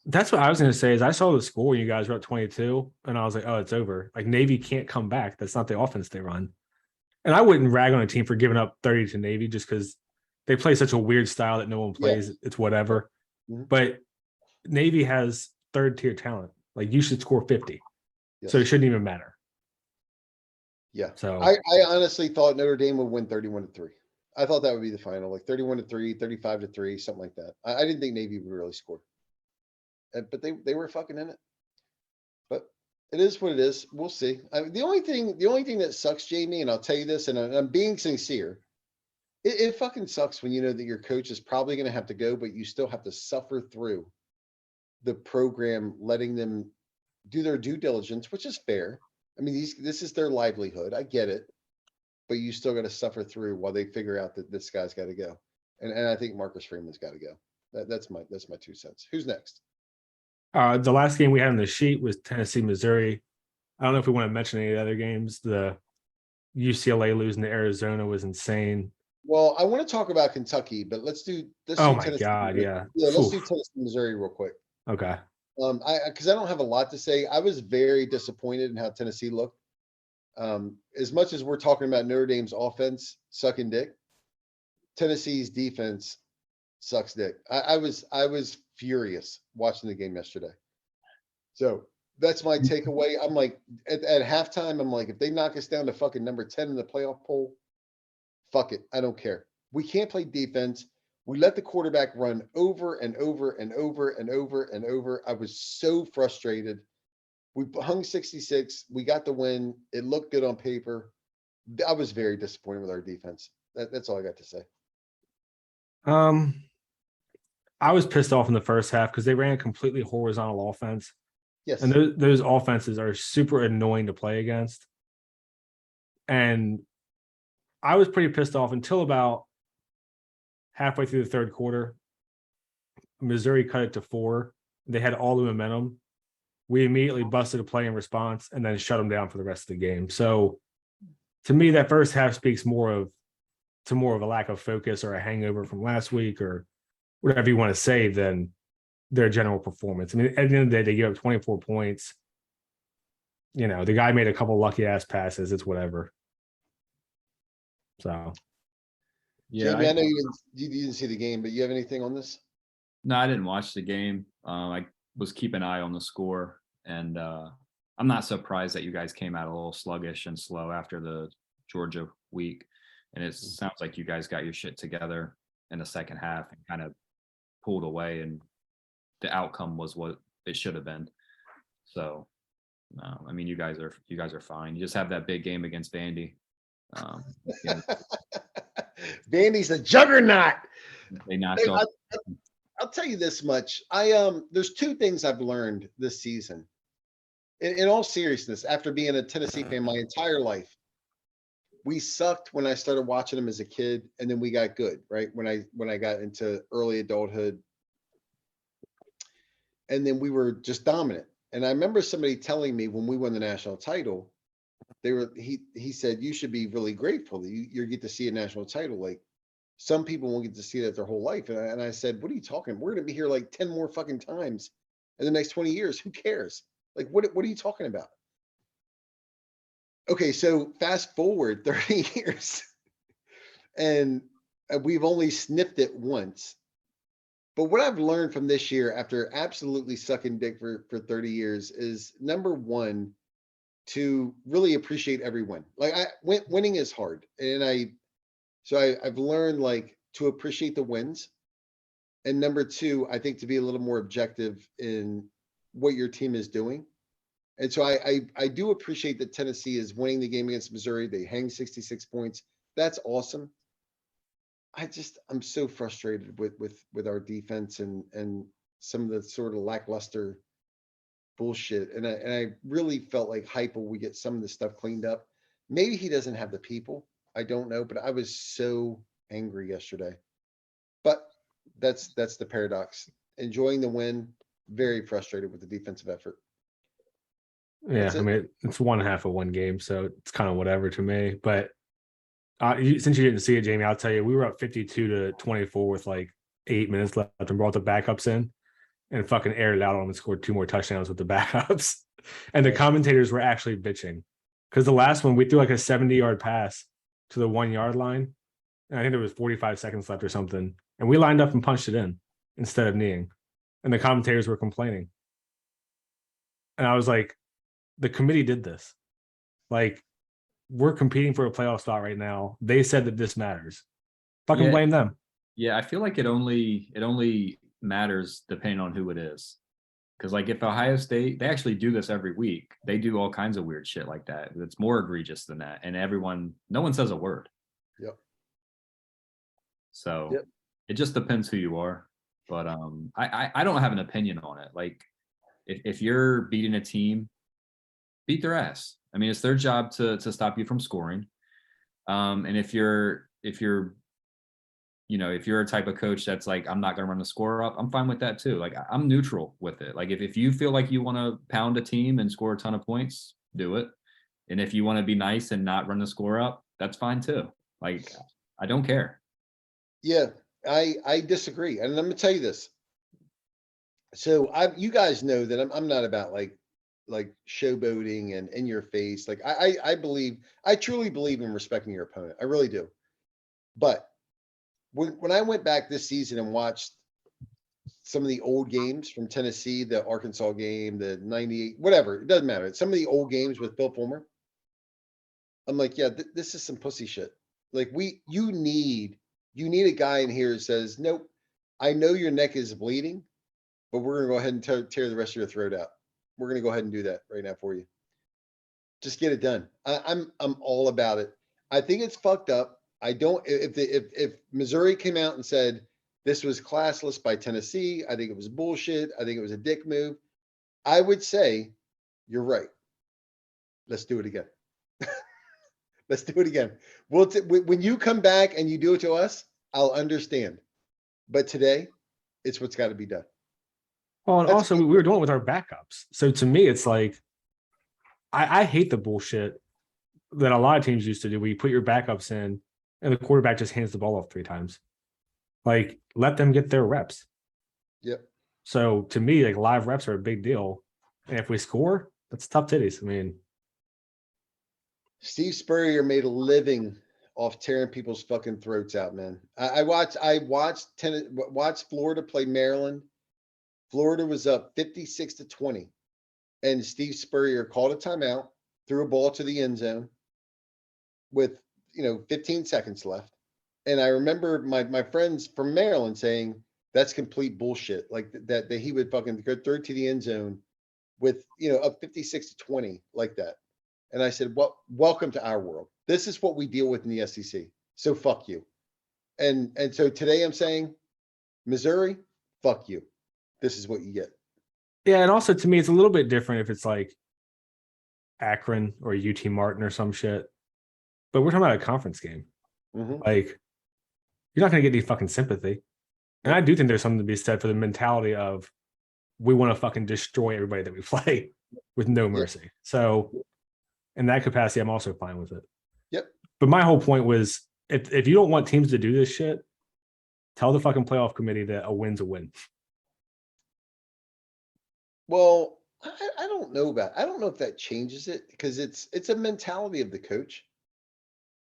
That's what I was going to say is I saw the score. You guys were at 22 and I was like, oh, it's over. Like Navy can't come back. That's not the offense they run. And I wouldn't rag on a team for giving up 30 to Navy just because they play such a weird style that no one plays. Yeah. It's whatever. Mm-hmm. But Navy has third tier talent. Like you should score 50. Yes. So it shouldn't even matter. Yeah. So I honestly thought Notre Dame would win 31-3. I thought that would be the final, like 31-3, 35-3, something like that. I didn't think Navy would really score. But they were fucking in it. But it is what it is. We'll see. The only thing that sucks, Jamie, and I'll tell you this, and I'm being sincere, it fucking sucks when you know that your coach is probably going to have to go, but you still have to suffer through the program, letting them do their due diligence, which is fair. I mean, this is their livelihood. I get it. But you still got to suffer through while they figure out that this guy's got to go. And I think Marcus Freeman's got to go. That's my 2 cents. Who's next? The last game we had on the sheet was Tennessee, Missouri. I don't know if we want to mention any other games. The UCLA losing to Arizona was insane. Well, I want to talk about Kentucky, but let's do this. Oh my God, yeah. Yeah, let's do Tennessee, Missouri real quick. Okay. Because I don't have a lot to say. I was very disappointed in how Tennessee looked. As much as we're talking about Notre Dame's offense sucking dick, Tennessee's defense sucks dick. I was furious watching the game yesterday. So that's my takeaway. I'm like, at halftime, I'm like, if they knock us down to fucking number 10 in the playoff poll, fuck it. I don't care. We can't play defense. We let the quarterback run over and over and over and over and over. I was so frustrated. We hung 66. We got the win. It looked good on paper. I was very disappointed with our defense. That's all I got to say. I was pissed off in the first half because they ran a completely horizontal offense. Yes. And those offenses are super annoying to play against. And I was pretty pissed off until about halfway through the third quarter. Missouri cut it to 4. They had all the momentum. We immediately busted a play in response and then shut them down for the rest of the game. So to me, that first half speaks more of a lack of focus or a hangover from last week or whatever you want to say than their general performance. I mean, at the end of the day, they gave up 24 points. The guy made a couple lucky ass passes. It's whatever. So, yeah, Jamie, I know you didn't see the game, but you have anything on this? No, I didn't watch the game. I was keep an eye on the score, and I'm not surprised that you guys came out a little sluggish and slow after the Georgia week. And it sounds like you guys got your shit together. in the second half and kind of pulled away, and the outcome was what it should have been. So, no, I mean, you guys are fine. You just have that big game against Vandy. Yeah, Vandy's a juggernaut. they knocked Hey, off. I'll tell you this much. There's two things I've learned this season. In all seriousness, after being a Tennessee fan my entire life, we sucked when I started watching them as a kid, and then we got good, right? When I got into early adulthood, and then we were just dominant. And I remember somebody telling me when we won the national title, he said, you should be really grateful that you get to see a national title. Like, some people won't get to see that their whole life. And I said, what are you talking? We're going to be here like 10 more fucking times in the next 20 years. Who cares? Like, what are you talking about? Okay, so fast forward 30 years and we've only sniffed it once. But what I've learned from this year after absolutely sucking dick for 30 years is, number one, to really appreciate every win. Like, winning is hard. And I've learned like to appreciate the wins. And number two, I think to be a little more objective in what your team is doing. And so I do appreciate that Tennessee is winning the game against Missouri. They hang 66 points. That's awesome. I'm so frustrated with our defense and some of the sort of lackluster bullshit. And I really felt like Heupel would get some of the stuff cleaned up. Maybe he doesn't have the people. I don't know, but I was so angry yesterday. But that's the paradox. Enjoying the win, very frustrated with the defensive effort. Yeah, That's I it. mean, it's one half of one game, so it's kind of whatever to me. But since you didn't see it, Jamie, I'll tell you, we were up 52-24 with like 8 minutes left and brought the backups in and fucking aired it out on them and scored 2 more touchdowns with the backups. And the commentators were actually bitching because the last one, we threw like a 70-yard pass to the 1 yard line. And I think there was 45 seconds left or something. And we lined up and punched it in instead of kneeing. And the commentators were complaining. And I was like, the committee did this. Like, we're competing for a playoff spot right now. They said that this matters. Fucking Yeah. blame them. Yeah, I feel like it only matters depending on who it is. Because like if Ohio State, they actually do this every week. They do all kinds of weird shit like that. It's more egregious than that. And no one says a word. Yep. So Yep. It just depends who you are. But I don't have an opinion on it. Like if you're beating a team, beat their ass. I mean, it's their job to stop you from scoring. And if you're a type of coach that's like, I'm not going to run the score up, I'm fine with that too. Like, I'm neutral with it. Like, if you feel like you want to pound a team and score a ton of points, do it. And if you want to be nice and not run the score up, that's fine too. Like, I don't care. Yeah, I disagree. And I'm going to tell you this. So you guys know that I'm not about like showboating and in your face. Like I truly believe in respecting your opponent. I really do. But when I went back this season and watched some of the old games from Tennessee, the Arkansas game, the 98, whatever, it doesn't matter. Some of the old games with Bill Fulmer, I'm like, yeah, this is some pussy shit. Like you need a guy in here who says, nope, I know your neck is bleeding, but we're gonna go ahead and tear the rest of your throat out. We're gonna go ahead and do that right now for you. Just get it done. I'm all about it. I think it's fucked up. I don't. If Missouri came out and said this was classless by Tennessee, I think it was bullshit. I think it was a dick move. I would say you're right. Let's do it again. Let's do it again. When you come back and you do it to us, I'll understand. But today, it's what's got to be done. Well, and also we were doing it with our backups. So to me, it's like, I hate the bullshit that a lot of teams used to do where you put your backups in and the quarterback just hands the ball off 3 times. Like, let them get their reps. Yep. So to me, like, live reps are a big deal. And if we score, that's tough titties. I mean, Steve Spurrier made a living off tearing people's fucking throats out, man. I watched Florida play Maryland. Florida was up 56-20. And Steve Spurrier called a timeout, threw a ball to the end zone with 15 seconds left, And I remember my friends from Maryland saying that's complete bullshit. Like that he would fucking go through to the end zone with, up 56-20 like that. And I said, well, welcome to our world. This is what we deal with in the SEC. So fuck you. And so today I'm saying, Missouri, fuck you. This is what you get. Yeah, and also to me, it's a little bit different if it's like Akron or UT Martin or some shit. But we're talking about a conference game. Mhm. Like, you're not going to get any fucking sympathy. And I do think there's something to be said for the mentality of we want to fucking destroy everybody that we play with no mercy. So in that capacity, I'm also fine with it. Yep. But my whole point was if you don't want teams to do this shit, tell the fucking playoff committee that a win's a win. Well, I don't know I don't know if that changes it because it's a mentality of the coach.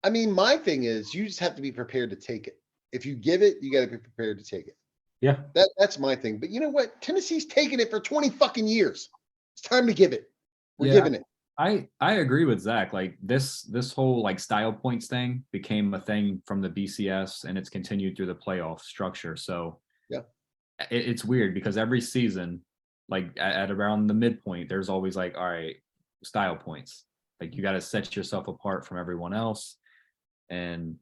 I mean, my thing is you just have to be prepared to take it. If you give it, you got to be prepared to take it. Yeah. That's my thing. But you know what? Tennessee's taken it for 20 fucking years. It's time to give it. We're giving it. I agree with Zach. Like this whole like style points thing became a thing from the BCS and it's continued through the playoff structure. So yeah, it's weird because every season, like at around the midpoint, there's always like, all right, style points. Like you got to set yourself apart from everyone else. And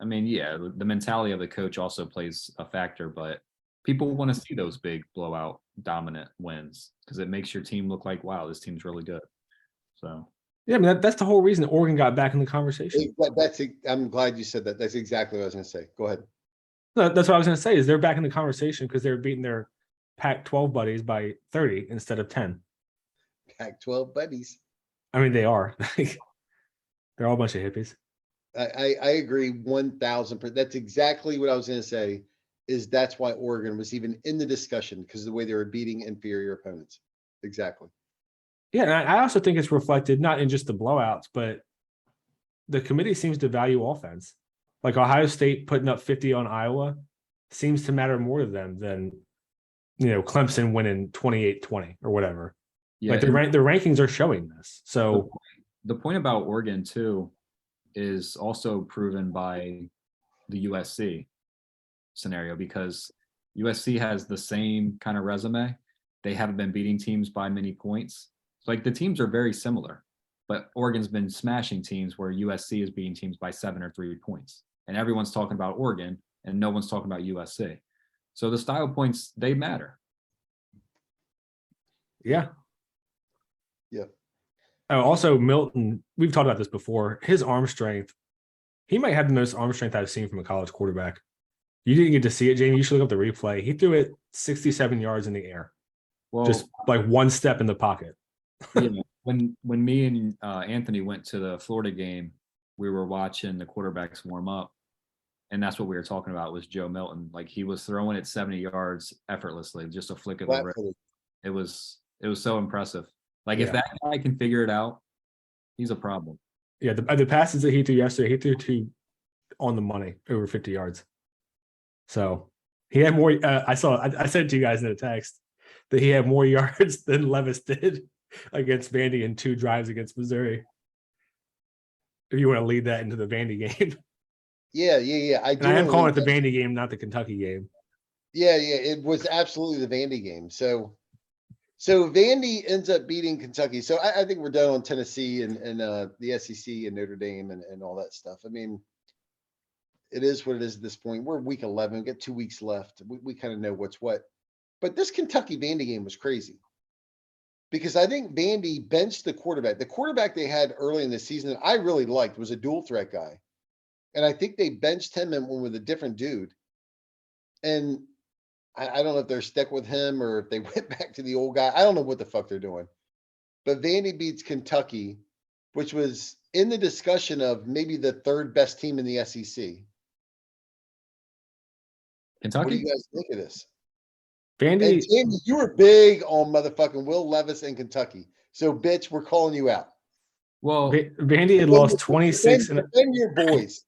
I mean, yeah, the mentality of the coach also plays a factor, but people want to see those big blowout dominant wins because it makes your team look like, wow, this team's really good. So yeah, I mean that's the whole reason Oregon got back in the conversation. I'm glad you said that. That's exactly what I was going to say. Go ahead. No, that's what I was going to say is they're back in the conversation because they're beating their Pac-12 buddies by 30 instead of 10. Pac-12 buddies. I mean, they are. They're all a bunch of hippies. I agree 1,000%. That's exactly what I was going to say. Is that's why Oregon was even in the discussion because of the way they were beating inferior opponents. Exactly. Yeah, and I also think it's reflected not in just the blowouts, but the committee seems to value offense. Like Ohio State putting up 50 on Iowa seems to matter more to them than, Clemson winning 28-20 or whatever. Yeah, like the rankings are showing this. So the point about Oregon too is also proven by the USC scenario because USC has the same kind of resume. They haven't been beating teams by many points. So like the teams are very similar, but Oregon's been smashing teams where USC is beating teams by 7 or 3 points. And everyone's talking about Oregon and no one's talking about USC. So the style points, they matter. Yeah. Yeah. Oh, also Milton, we've talked about this before. His arm strength, he might have the most arm strength I've seen from a college quarterback. You didn't get to see it, Jamie. You should look up the replay. He threw it 67 yards in the air. Well, just like one step in the pocket. When me and Anthony went to the Florida game, we were watching the quarterbacks warm up. And that's what we were talking about was Joe Milton. Like he was throwing it 70 yards effortlessly, just a flick of the wrist. It was so impressive. Like if that guy can figure it out, he's a problem. Yeah, the passes that he threw yesterday, he threw 2 on the money, over 50 yards. So he had more. I said to you guys in the text that he had more yards than Levis did against Vandy in 2 drives against Missouri. If you want to lead that into the Vandy game. Yeah. I am calling it the Vandy game, not the Kentucky game. Yeah. It was absolutely the Vandy game. So Vandy ends up beating Kentucky. So I think we're done on Tennessee and the SEC and Notre Dame and all that stuff. I mean, it is what it is at this point. We're week 11. We got 2 weeks left. We kind of know what's what. But this Kentucky Vandy game was crazy because I think Vandy benched the quarterback. The quarterback they had early in the season that I really liked was a dual threat guy. And I think they benched him and went with a different dude. And I don't know if they're stuck with him or if they went back to the old guy. I don't know what the fuck they're doing. But Vandy beats Kentucky, which was in the discussion of maybe the 3rd best team in the SEC. Kentucky? What do you guys think of this? Vandy, and Jamie, you were big on motherfucking Will Levis in Kentucky. So, bitch, we're calling you out. Well, Vandy had lost 26. Defend your boys.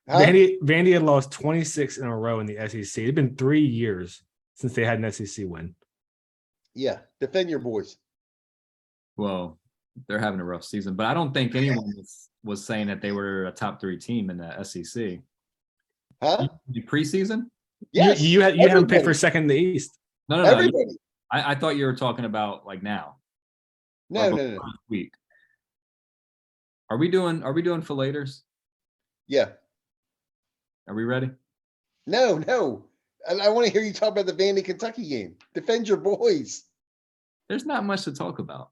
Huh? Vandy had lost 26 in a row in the SEC. It's been 3 years since they had an SEC win. Yeah, defend your boys. Well, they're having a rough season, but I don't think anyone was saying that they were a top 3 team in the SEC. Huh? The preseason? Yes. You haven't picked everybody. for second in the East. No. Everybody. I thought you were talking about like now. No, or no, before no. this week. Are we doing fillators? Yeah. Are we ready? No, no. I want to hear you talk about the Vandy Kentucky game. Defend your boys. There's not much to talk about.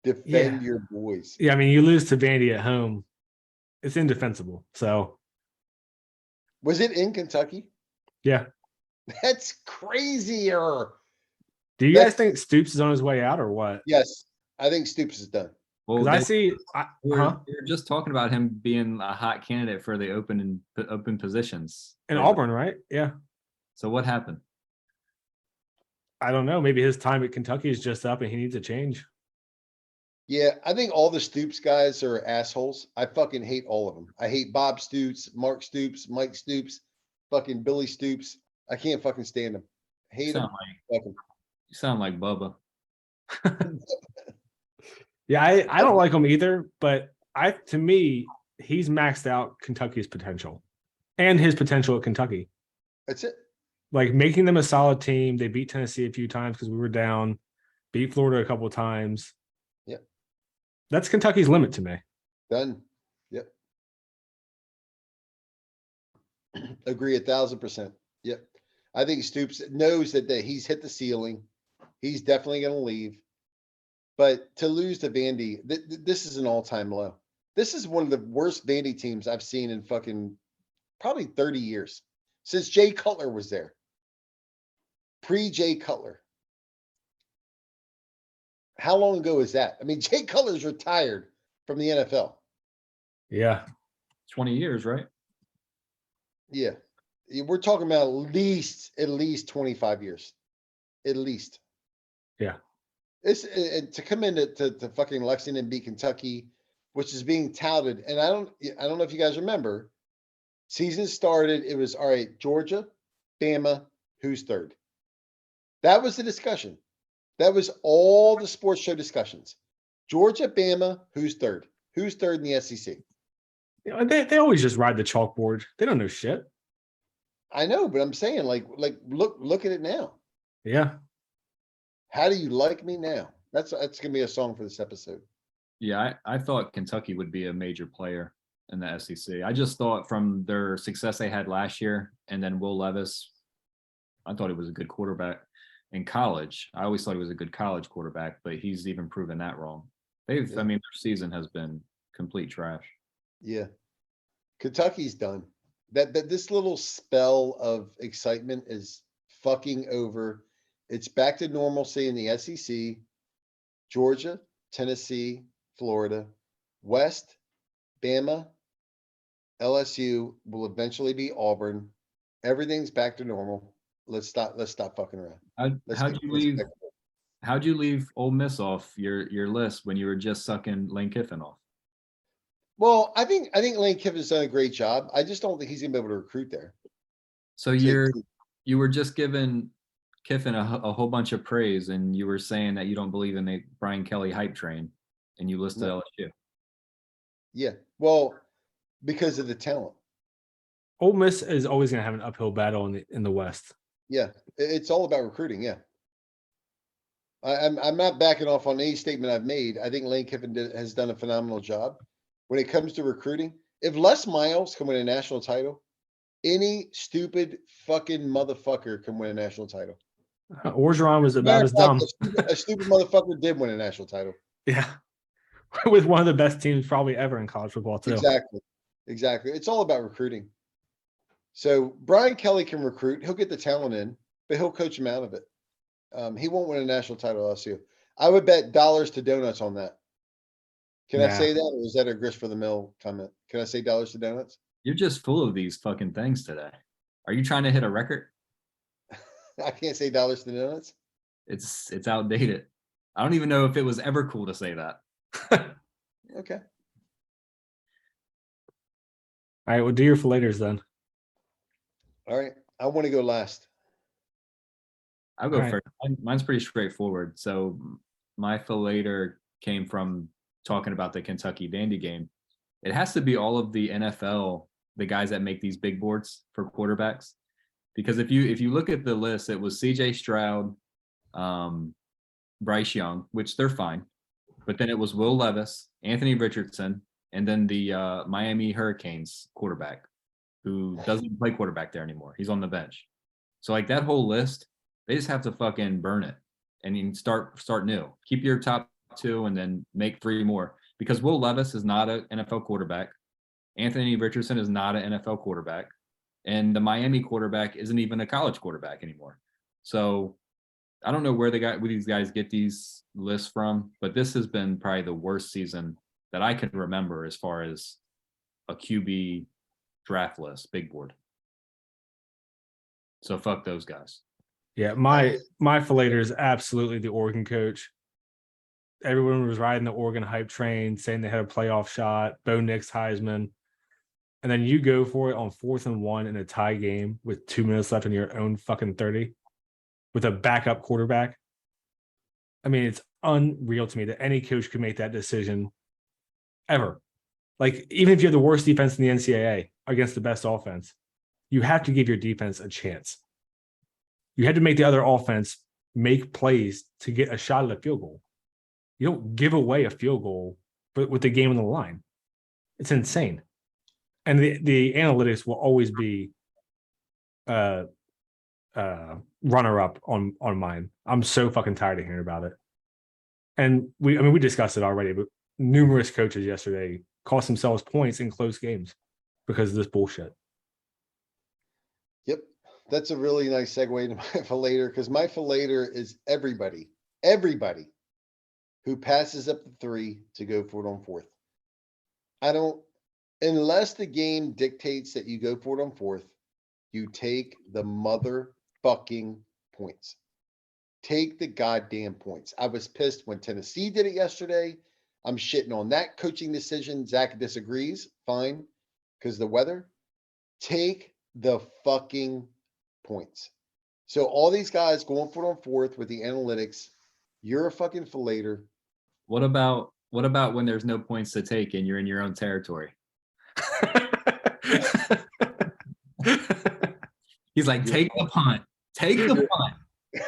Defend your boys. Yeah, I mean, you lose to Vandy at home. It's indefensible. So, Was it in Kentucky? yeah. That's crazier. Do you That's- guys think Stoops is on his way out or what? Yes, I think Stoops is done. Because Well, I see. we were just talking about him being a hot candidate for the open positions In lately. Auburn, right? Yeah. So what happened? I don't know. Maybe his time at Kentucky is just up and he needs a change. Yeah, I think all the Stoops guys are assholes. I fucking hate all of them. I hate Bob Stoops, Mark Stoops, Mike Stoops, fucking Billy Stoops. I can't fucking stand them. Hate them. You sound like Bubba. Yeah, I don't like him either, but to me, he's maxed out Kentucky's potential and his potential at Kentucky. That's it. Like making them a solid team. They beat Tennessee a few times because we were down, beat Florida a couple of times. Yep. That's Kentucky's limit to me. Done. Yep. Agree 1,000%. Yep. I think Stoops knows that he's hit the ceiling. He's definitely going to leave. But to lose to Vandy, this is an all-time low. This is one of the worst Vandy teams I've seen in fucking probably 30 years. Since Jay Cutler was there. Pre-Jay Cutler. How long ago is that? I mean, Jay Cutler's retired from the NFL. Yeah. 20 years, right? Yeah. We're talking about at least 25 years. At least. Yeah. It's to come into to fucking Lexington, beat Kentucky, which is being touted. And I don't know if you guys remember. Season started, it was all right, Georgia, Bama, who's third? That was the discussion. That was all the sports show discussions. Georgia, Bama, who's third? Who's third in the SEC? You know, they always just ride the chalkboard. They don't know shit. I know, but I'm saying like look at it now. Yeah. How do you like me now? That's gonna be a song for this episode. Yeah, I thought Kentucky would be a major player in the SEC. I just thought from their success they had last year, and then Will Levis, I thought he was a good quarterback in college. I always thought he was a good college quarterback, but he's even proven that wrong. I mean, their season has been complete trash. Yeah. Kentucky's done. That this little spell of excitement is fucking over. It's back to normalcy in the SEC. Georgia, Tennessee, Florida, West, Bama, LSU will eventually be Auburn. Everything's back to normal. Let's stop fucking around. How'd you leave Ole Miss off your list when you were just sucking Lane Kiffin off? Well, I think Lane Kiffin's done a great job. I just don't think he's gonna be able to recruit there. So you were just giving Kiffin a whole bunch of praise, and you were saying that you don't believe in the Brian Kelly hype train, and you listed LSU. Yeah, well, because of the talent. Ole Miss is always going to have an uphill battle in the West. Yeah, it's all about recruiting. Yeah, I'm not backing off on any statement I've made. I think Lane Kiffin has done a phenomenal job when it comes to recruiting. If Les Miles can win a national title, any stupid fucking motherfucker can win a national title. Orgeron was about as dumb. A stupid motherfucker did win a national title. Yeah. With one of the best teams probably ever in college football, too. Exactly. It's all about recruiting. So Brian Kelly can recruit. He'll get the talent in, but he'll coach him out of it. He won't win a national title at LSU. I would bet dollars to donuts on that. Can I say that, or is that a grist for the mill comment? Can I say dollars to donuts? You're just full of these fucking things today. Are you trying to hit a record? I can't say dollars to donuts. It's outdated. I don't even know if it was ever cool to say that. Okay. All right, well, do your fillators then. All right. I want to go last. I'll go first. Mine's pretty straightforward. So my fillator came from talking about the Kentucky Vandy game. It has to be all of the NFL the guys that make these big boards for quarterbacks. Because if you look at the list, it was CJ Stroud, Bryce Young, which they're fine. But then it was Will Levis, Anthony Richardson, and then the Miami Hurricanes quarterback, who doesn't play quarterback there anymore. He's on the bench. So like that whole list, they just have to fucking burn it and you can start new. Keep your top 2 and then make 3 more. Because Will Levis is not an NFL quarterback. Anthony Richardson is not an NFL quarterback. And the Miami quarterback isn't even a college quarterback anymore. So I don't know where these guys get these lists from, but this has been probably the worst season that I can remember as far as a QB draft list, big board. So fuck those guys. Yeah, my fillator is absolutely the Oregon coach. Everyone was riding the Oregon hype train, saying they had a playoff shot. Bo Nix, Heisman. And then you go for it on 4th and 1 in a tie game with 2 minutes left in your own fucking 30 with a backup quarterback. I mean, it's unreal to me that any coach could make that decision ever. Like, even if you have the worst defense in the NCAA against the best offense, you have to give your defense a chance. You had to make the other offense make plays to get a shot at a field goal. You don't give away a field goal with the game on the line. It's insane. And the analytics will always be runner up on mine. I'm so fucking tired of hearing about it. And we discussed it already, but numerous coaches yesterday cost themselves points in close games because of this bullshit. Yep. That's a really nice segue to my fillator, because my fillator is everybody who passes up the 3 to go for it on 4th. Unless the game dictates that you go for it on 4th, you take the motherfucking points. Take the goddamn points. I was pissed when Tennessee did it yesterday. I'm shitting on that coaching decision. Zach disagrees. Fine. Because the weather. Take the fucking points. So all these guys going for it on 4th with the analytics, you're a fucking fillator. What about when there's no points to take and you're in your own territory? He's like, take the punt. Take the punt.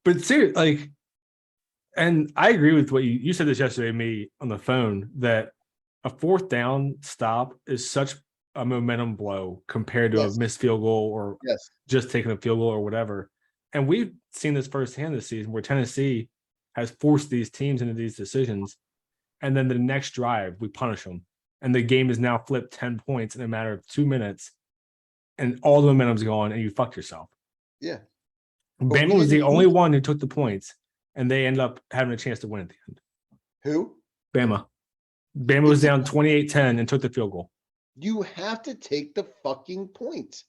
But seriously, like, and I agree with what you said this yesterday to me on the phone, that a 4th down stop is such a momentum blow compared to a missed field goal or just taking a field goal or whatever. And we've seen this firsthand this season where Tennessee has forced these teams into these decisions. And then the next drive, we punish them. And the game is now flipped 10 points in a matter of 2 minutes. And all the momentum's gone and you fucked yourself. Yeah. Bama was the only one who took the points and they ended up having a chance to win at the end. Who? Bama. Bama was down 28-10 and took the field goal. You have to take the fucking points.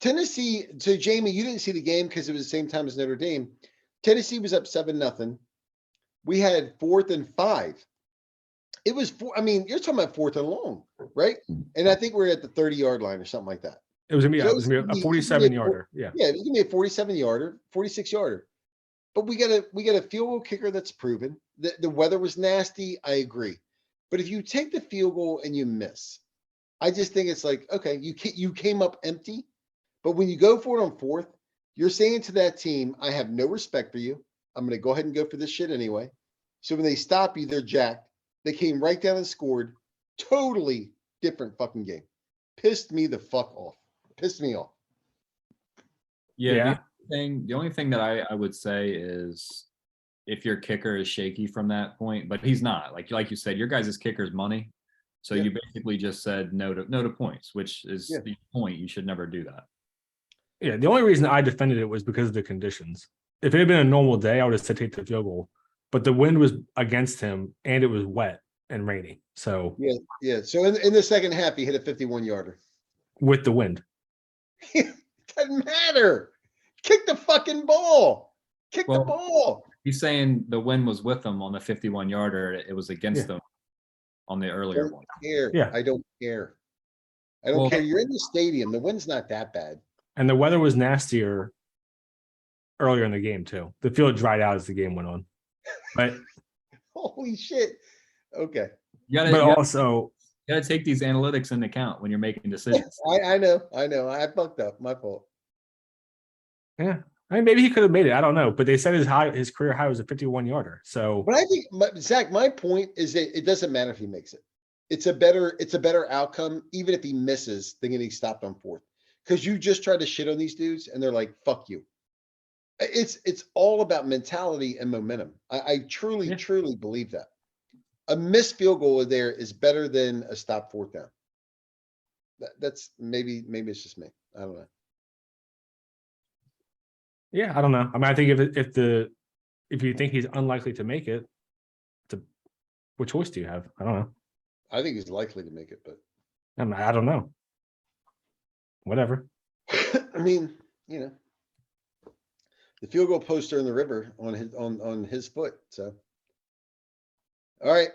Tennessee, so Jamie, you didn't see the game because it was the same time as Notre Dame. Tennessee was up 7-0. We had 4th and 5. It was you're talking about 4th and long, right? And I think we're at the 30-yard line or something like that. It was gonna be a 47-yarder. Yeah. Yeah, it was gonna be a 47-yarder, 46-yarder. But we got a field goal kicker that's proven. The weather was nasty, I agree. But if you take the field goal and you miss, I just think it's like, okay, you came up empty. But when you go for it on 4th, you're saying to that team, I have no respect for you. I'm going to go ahead and go for this shit anyway. So when they stop you, they're jacked. They came right down and scored. Totally different fucking game. Pissed me the fuck off. Pissed me off. Yeah. The only thing that I would say is if your kicker is shaky from that point, but he's not. Like you said, your guys' kicker's money. So you basically just said no to points, which is the point. You should never do that. Yeah, the only reason I defended it was because of the conditions. If it had been a normal day, I would have said take the field goal. But the wind was against him, and it was wet and rainy. So yeah. So in the second half, he hit a 51-yarder with the wind. It doesn't matter. Kick the fucking ball. Kick the ball. He's saying the wind was with him on the 51-yarder. It was against them on the earlier one. Yeah, I don't care. I don't care. You're in the stadium. The wind's not that bad. And the weather was nastier earlier in the game too. The field dried out as the game went on. But holy shit. Okay. Also, You gotta take these analytics into account when you're making decisions. I know. I fucked up. My fault. Yeah. I mean, maybe he could have made it. I don't know. But they said his career high was a 51 yarder. So But I think, Zach, my point is that it doesn't matter if he makes it. It's a better outcome, even if he misses, than getting stopped on fourth. Because you just try to shit on these dudes and they're like, fuck you. It's all about mentality and momentum. I truly, Yeah. truly believe that. A missed field goal there is better than a stop fourth down. That's maybe it's just me. I don't know. yeah, I don't know. I mean, I think if you think he's unlikely to make it, what choice do you have? I don't know. I think he's likely to make it, but I don't know. Whatever. I mean, the field goal poster in the river on his foot. So, all right,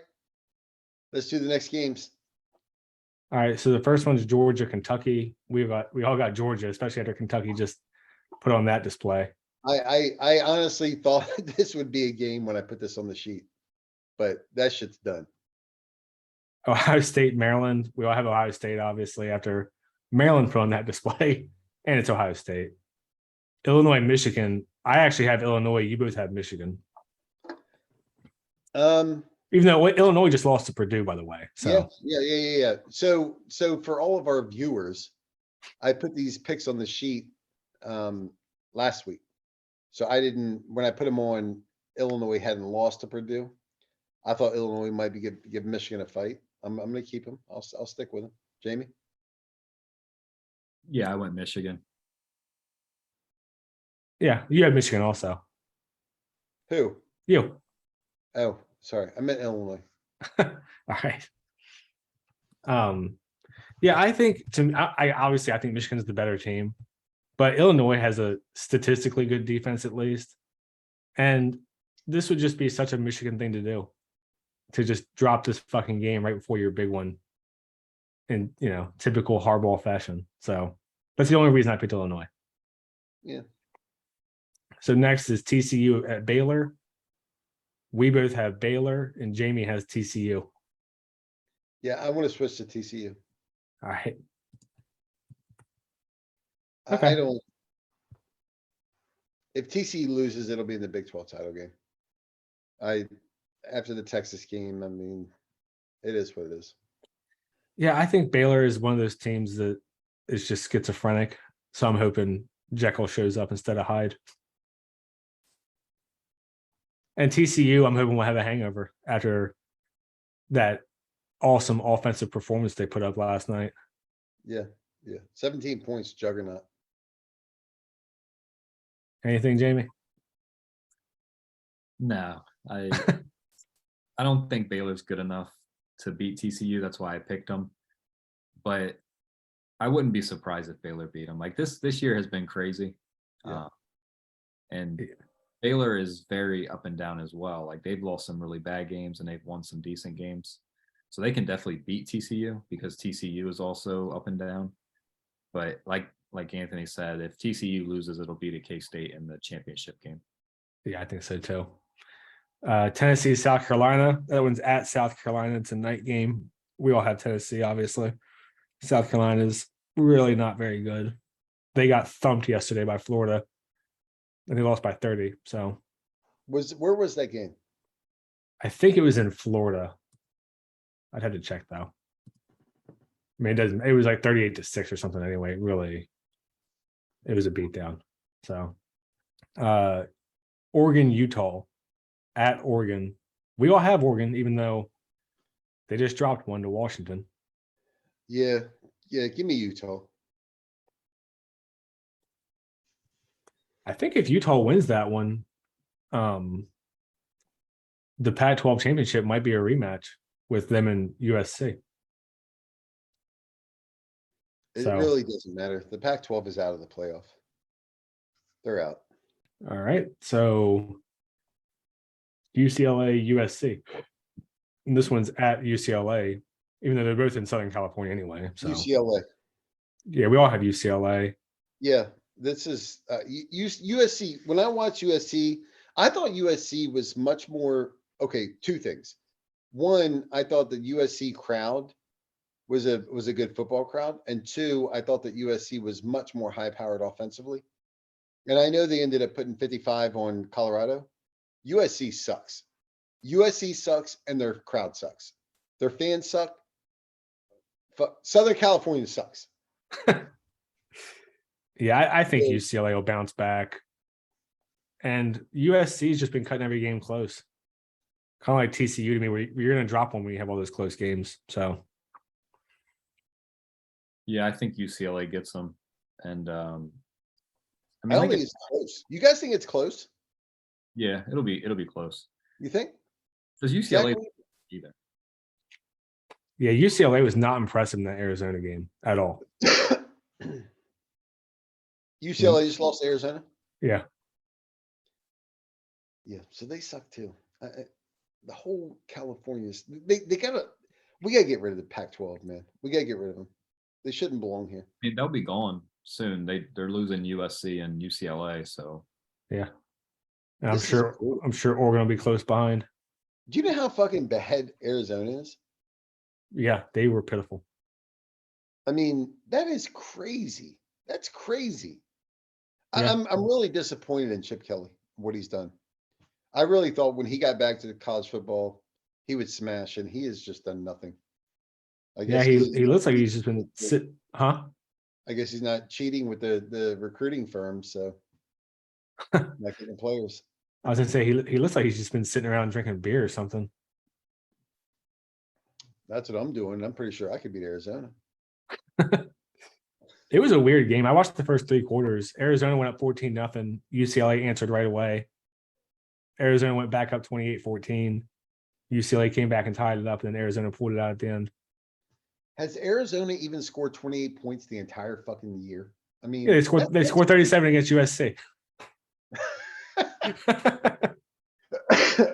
let's do the next games. All right. So the first one's Georgia, Kentucky. We all got Georgia, especially after Kentucky just put on that display. I honestly thought this would be a game when I put this on the sheet, but that shit's done. Ohio State, Maryland. We all have Ohio State, obviously, after Maryland put on that display, and it's Ohio State. Illinois, Michigan. I actually have Illinois. You both have Michigan. Even though Illinois just lost to Purdue, by the way. So yeah. So for all of our viewers, I put these picks on the sheet last week. So when I put them on, Illinois hadn't lost to Purdue. I thought Illinois might be give Michigan a fight. I'm going to keep them. I'll stick with them. Jamie? Yeah, I went Michigan. yeah, you have Michigan also. Who? You. Oh, sorry. I meant Illinois. All right. Yeah, I think I obviously I think Michigan's the better team, but Illinois has a statistically good defense at least. And this would just be such a Michigan thing to do, to just drop this fucking game right before your big one in, typical hardball fashion. So that's the only reason I picked Illinois. Yeah. So next is TCU at Baylor. We both have Baylor and Jamie has TCU. Yeah, I want to switch to TCU. All right. I Okay. don't. If TCU loses, it'll be in the Big 12 title game. After the Texas game, I mean, it is what it is. Yeah, I think Baylor is one of those teams that is just schizophrenic. So I'm hoping Jekyll shows up instead of Hyde. And TCU, I'm hoping we'll have a hangover after that awesome offensive performance they put up last night. Yeah. 17 points, juggernaut. Anything, Jamie? No, I don't think Baylor's good enough to beat TCU. That's why I picked them. But I wouldn't be surprised if Baylor beat them. Like this year has been crazy. Yeah. And Baylor is very up and down as well. Like they've lost some really bad games and they've won some decent games. So they can definitely beat TCU because TCU is also up and down. But like Anthony said, if TCU loses, it'll be to K-State in the championship game. Yeah, I think so too. Tennessee, South Carolina. That one's at South Carolina. It's a night game. We all have Tennessee, obviously. South Carolina's really not very good. They got thumped yesterday by Florida, and they lost by 30. So, Where was that game? I think it was in Florida. I'd have to check though. I mean, it was like 38-6 or something anyway. Really, it was a beatdown. So, Oregon, Utah at Oregon. We all have Oregon, even though they just dropped one to Washington. Yeah. Give me Utah. I think if Utah wins that one, the Pac-12 championship might be a rematch with them and USC. It really doesn't matter. The Pac-12 is out of the playoff. They're out. All right. So UCLA, USC. And this one's at UCLA, even though they're both in Southern California anyway. So UCLA. Yeah, we all have UCLA. Yeah, this is USC. When I watch USC, I thought USC was much more okay. Two things. One, I thought the USC crowd was a good football crowd. And two, I thought that USC was much more high powered offensively. And I know they ended up putting 55 on Colorado. USC sucks. USC sucks and their crowd sucks. Their fans suck. Southern California sucks. Yeah, I think Yeah. UCLA will bounce back. And USC's just been cutting every game close. Kind of like TCU to me, where you're going to drop one when you have all those close games. So, Yeah, I think UCLA gets them. And I I mean, don't they think get, it's close. You guys think it's close? yeah, it'll be close. You think? Does UCLA Exactly. either? yeah, UCLA was not impressive in that Arizona game at all. UCLA just lost to Arizona. Yeah. Yeah, so they suck too. The whole California's we gotta get rid of the Pac-12, man. We gotta get rid of them. They shouldn't belong here. I mean, they'll be gone soon. They're losing USC and UCLA, so Yeah. And I'm This is sure cool. Oregon will be close behind. Do you know how fucking bad Arizona is? Yeah, they were pitiful. I mean, that is crazy. That's crazy. Yeah. I'm really disappointed in Chip Kelly, what he's done. I really thought when he got back to college football, he would smash, and he has just done nothing. I Yeah, guess he 'cause he's looks like he's just been huh? I guess he's not cheating with the recruiting firm, so not getting players. I was gonna say he looks like he's just been sitting around drinking beer or something. That's what I'm doing. I'm pretty sure I could beat Arizona. It was a weird game. I watched the first 3 quarters. Arizona went up 14-0. UCLA answered right away. Arizona went back up 28-14. UCLA came back and tied it up, and then Arizona pulled it out at the end. Has Arizona even scored 28 points the entire fucking year? I mean, Yeah, they scored 37 against USC.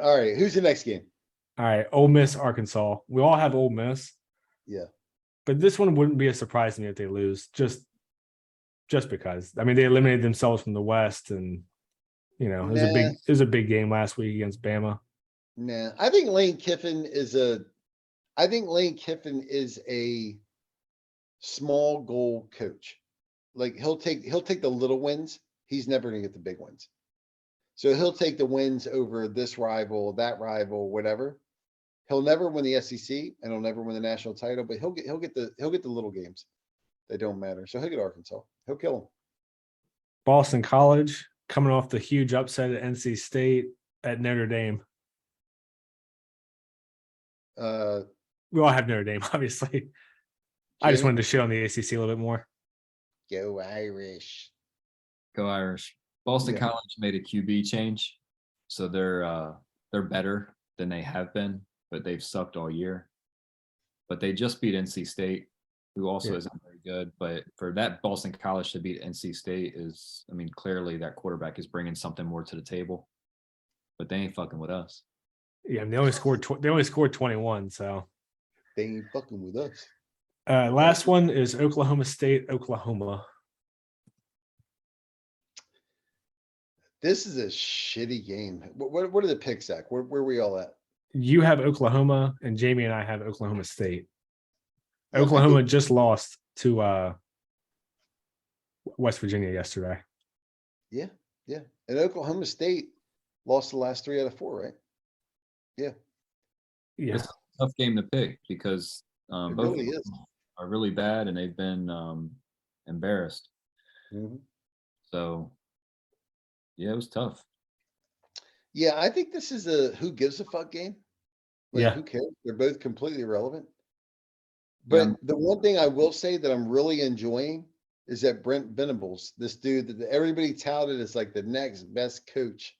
All right, who's the next game? All right, Ole Miss, Arkansas. We all have Ole Miss. Yeah. But this one wouldn't be a surprise to me if they lose, just because. I mean, they eliminated themselves from the West, and it was a big game last week against Bama. Nah, I think Lane Kiffin is a small goal coach. Like he'll take the little wins. He's never gonna get the big ones. So he'll take the wins over this rival, that rival, whatever. He'll never win the SEC and he'll never win the national title, but he'll get the little games. They don't matter. So he'll get Arkansas. He'll kill them. Boston College coming off the huge upset at NC State at Notre Dame. We all have Notre Dame, obviously. I just wanted to shit on the ACC a little bit more. Go Irish. go Irish. Boston Yeah. College made a QB change, so they're better than they have been, but they've sucked all year. But they just beat NC State, who also Yeah. isn't very good. But for that Boston College to beat NC State is, I mean, clearly that quarterback is bringing something more to the table. But they ain't fucking with us. Yeah, and they only scored 21, so They ain't fucking with us. last one is Oklahoma State, Oklahoma. This is a shitty game. What are the picks, Zach? Where are we all at? You have Oklahoma, and Jamie and I have Oklahoma State. Yeah, I Oklahoma think- just lost to West Virginia yesterday. Yeah. And Oklahoma State lost the last 3 out of 4, right? Yeah, It's a tough game to pick because It both really of them is. are really bad and they've been embarrassed. Mhm. So yeah, it was tough. Yeah, I think this is a who gives a fuck game. Like, Yeah. who cares? They're both completely irrelevant. Yeah, But the one thing I will say that I'm really enjoying is that Brent Venables, this dude that everybody touted as like the next best coach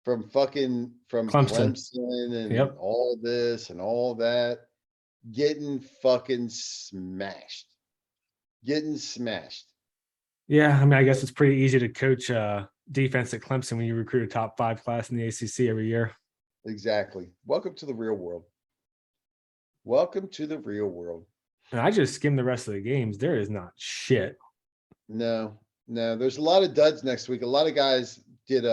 from Clemson. Clemson and Yep. all this and all that, getting fucking smashed. Getting smashed. Yeah, I mean, I guess it's pretty easy to coach defense at Clemson when you recruit a top 5 class in the ACC every year. Exactly. Welcome to the real world. Welcome to the real world. And I just skimmed the rest of the games. There is not shit. No, there's a lot of duds next week. A lot of guys did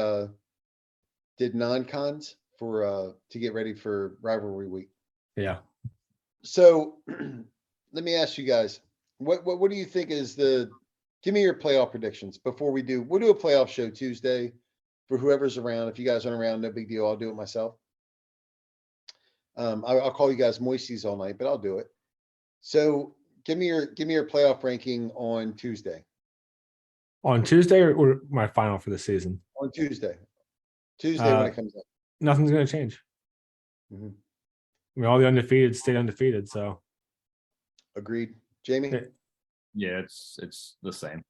non-cons for to get ready for rivalry week. Yeah. So let me ask you guys, what do you think is give me your playoff predictions before we'll do a playoff show Tuesday for whoever's around. If you guys aren't around, no big deal. I'll do it myself. I'll call you guys moisties all night, but I'll do it. So give me your playoff ranking on Tuesday. On Tuesday or my final for the season? On Tuesday. Tuesday when it comes up. Nothing's going to change. Mhm. I mean, all the undefeated stay undefeated. So Agreed. Jamie? Yeah, it's the same.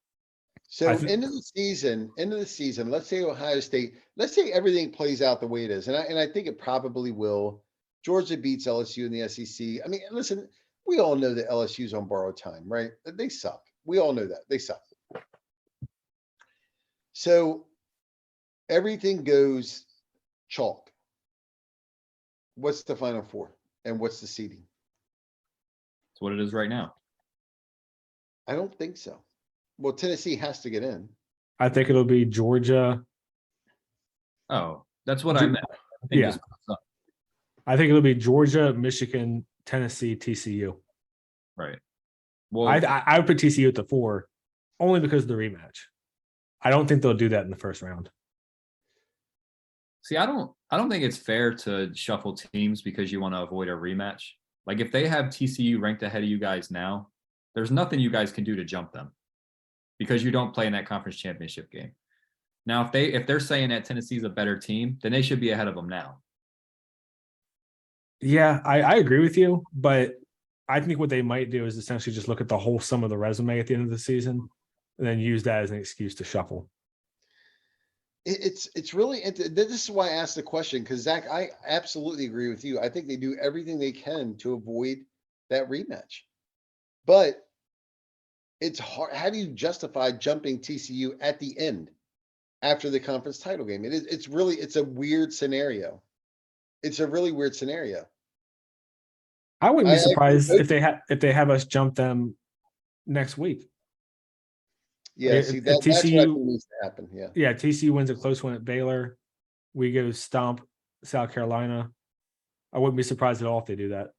So I thi- end of the season, let's say Ohio State, let's say everything plays out the way it is. And I think it probably will. Georgia beats LSU in the SEC. I mean, listen, we all know that LSU's on borrowed time, right? They suck. We all know that. They suck. So everything goes chalk. What's the final four? And what's the seeding? It's what it is right now. I don't think so. Well, Tennessee has to get in. I think it'll be Georgia. Oh, that's what I meant. I think Yeah. I think it'll be Georgia, Michigan, Tennessee, TCU. Right. Well, I would put TCU at the 4 only because of the rematch. I don't think they'll do that in the first round. see, I don't think it's fair to shuffle teams because you want to avoid a rematch. Like if they have TCU ranked ahead of you guys now, there's nothing you guys can do to jump them because you don't play in that conference championship game. Now, if they're saying that Tennessee's a better team, then they should be ahead of them now. Yeah, I agree with you, but I think what they might do is essentially just look at the whole sum of the resume at the end of the season and then use that as an excuse to shuffle. It's really, this is why I asked the question, because Zach, I absolutely agree with you. I think they do everything they can to avoid that rematch. But it's hard. How do you justify jumping TCU at the end after the conference title game? It's a weird scenario. It's a really weird scenario. I wouldn't be surprised agree. if they have us jump them next week. Yeah, If- see, if that's what I TCU think needs to happen. Yeah. Yeah, TCU wins a close one at Baylor. We go stomp South Carolina. I wouldn't be surprised at all if they do that.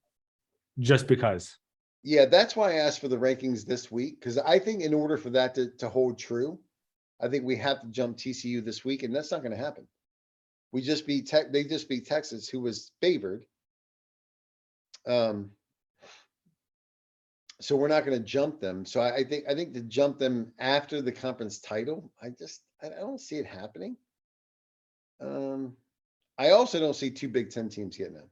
Just because. Yeah, that's why I asked for the rankings this week, because I think in order for that to hold true, I think we have to jump TCU this week, and that's not going to happen. They just beat Texas, who was favored. So we're not going to jump them. So I think to jump them after the conference title, I don't see it happening. I also don't see 2 Big Ten teams getting in.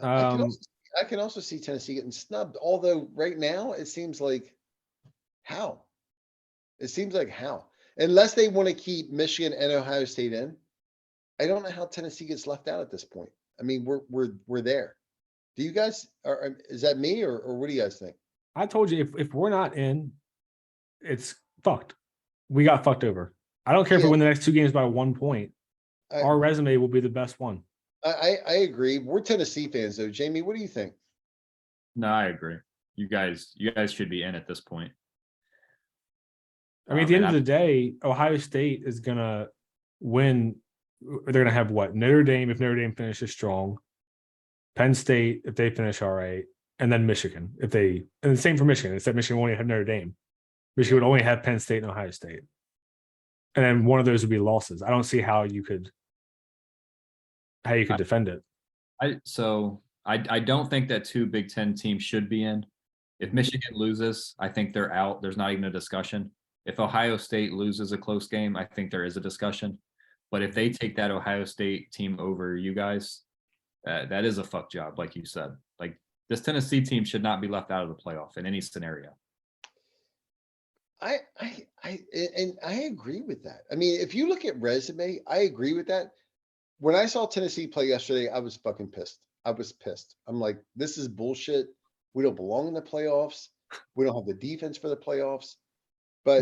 I can also see Tennessee getting snubbed. Although right now it seems like how? It seems like how? Unless they want to keep Michigan and Ohio State in, I don't know how Tennessee gets left out at this point. I mean, we're there. Do you guys is that me or what do you guys think? I told you if we're not in, it's fucked. We got fucked over. I don't care if we Yeah. win the next 2 games by 1 point. Our resume will be the best one. I agree. We're Tennessee fans though. Jamie, what do you think? No, I agree. You guys should be in at this point. I mean, at the end of the day, Ohio State is gonna win. They're gonna have what? Notre Dame if Notre Dame finishes strong, Penn State if they finish all right, and then Michigan if they. And the same for Michigan, except Michigan will only have Notre Dame. Michigan would only have Penn State and Ohio State, and then one of those would be losses. I don't see how you could defend it. I don't think that 2 Big Ten teams should be in. If Michigan loses, I think they're out. There's not even a discussion. If Ohio State loses a close game, I think there is a discussion. But if they take that Ohio State team over you guys, that is a fuck job, like you said. Like this Tennessee team should not be left out of the playoff in any scenario. I agree with that. I mean, if you look at resume, I agree with that. When I saw Tennessee play yesterday, I was fucking pissed. I was pissed. I'm like, this is bullshit. We don't belong in the playoffs. We don't have the defense for the playoffs. But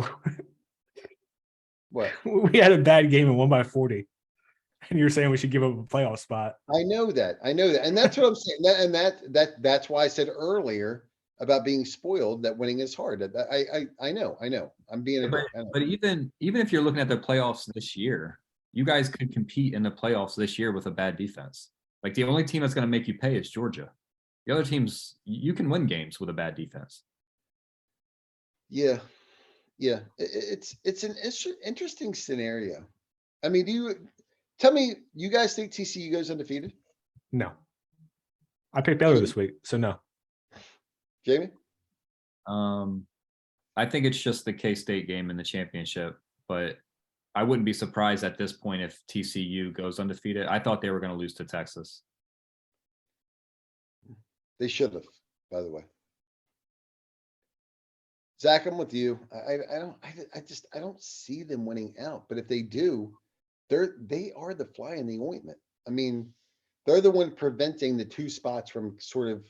what? We had a bad game and won by 40. And you're saying we should give up a playoff spot. I know that. And that's what I'm saying. That's why I said earlier about being spoiled, that winning is hard. I know. I'm being a but even if you're looking at the playoffs this year, you guys could compete in the playoffs this year with a bad defense. Like the only team that's going to make you pay is Georgia. The other teams, you can win games with a bad defense. Yeah, yeah, it's an interesting scenario. I mean, tell me, you guys think TCU goes undefeated? No. I picked Baylor this week, so no. Jamie? I think it's just the K-State game in the championship, but I wouldn't be surprised at this point if TCU goes undefeated. I thought they were going to lose to Texas. They should have, by the way. Zach, I'm with you. I don't see them winning out, but if they do, they are the fly in the ointment. I mean, they're the one preventing the two spots from sort of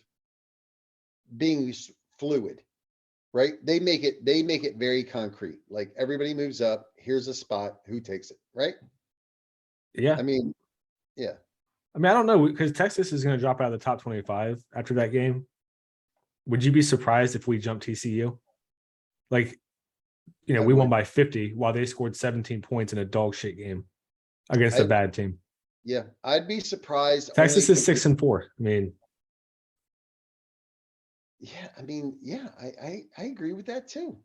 being fluid, right? They make it very concrete. Like everybody moves up, here's a spot, who takes it, right? Yeah. I mean, yeah. I don't know, because Texas is going to drop out of the top 25 after that game. Would you be surprised if we jumped TCU? Like, we won by 50 while they scored 17 points in a dog shit game against a bad team. Yeah, I'd be surprised. Texas is 6-4. Yeah, I agree with that too.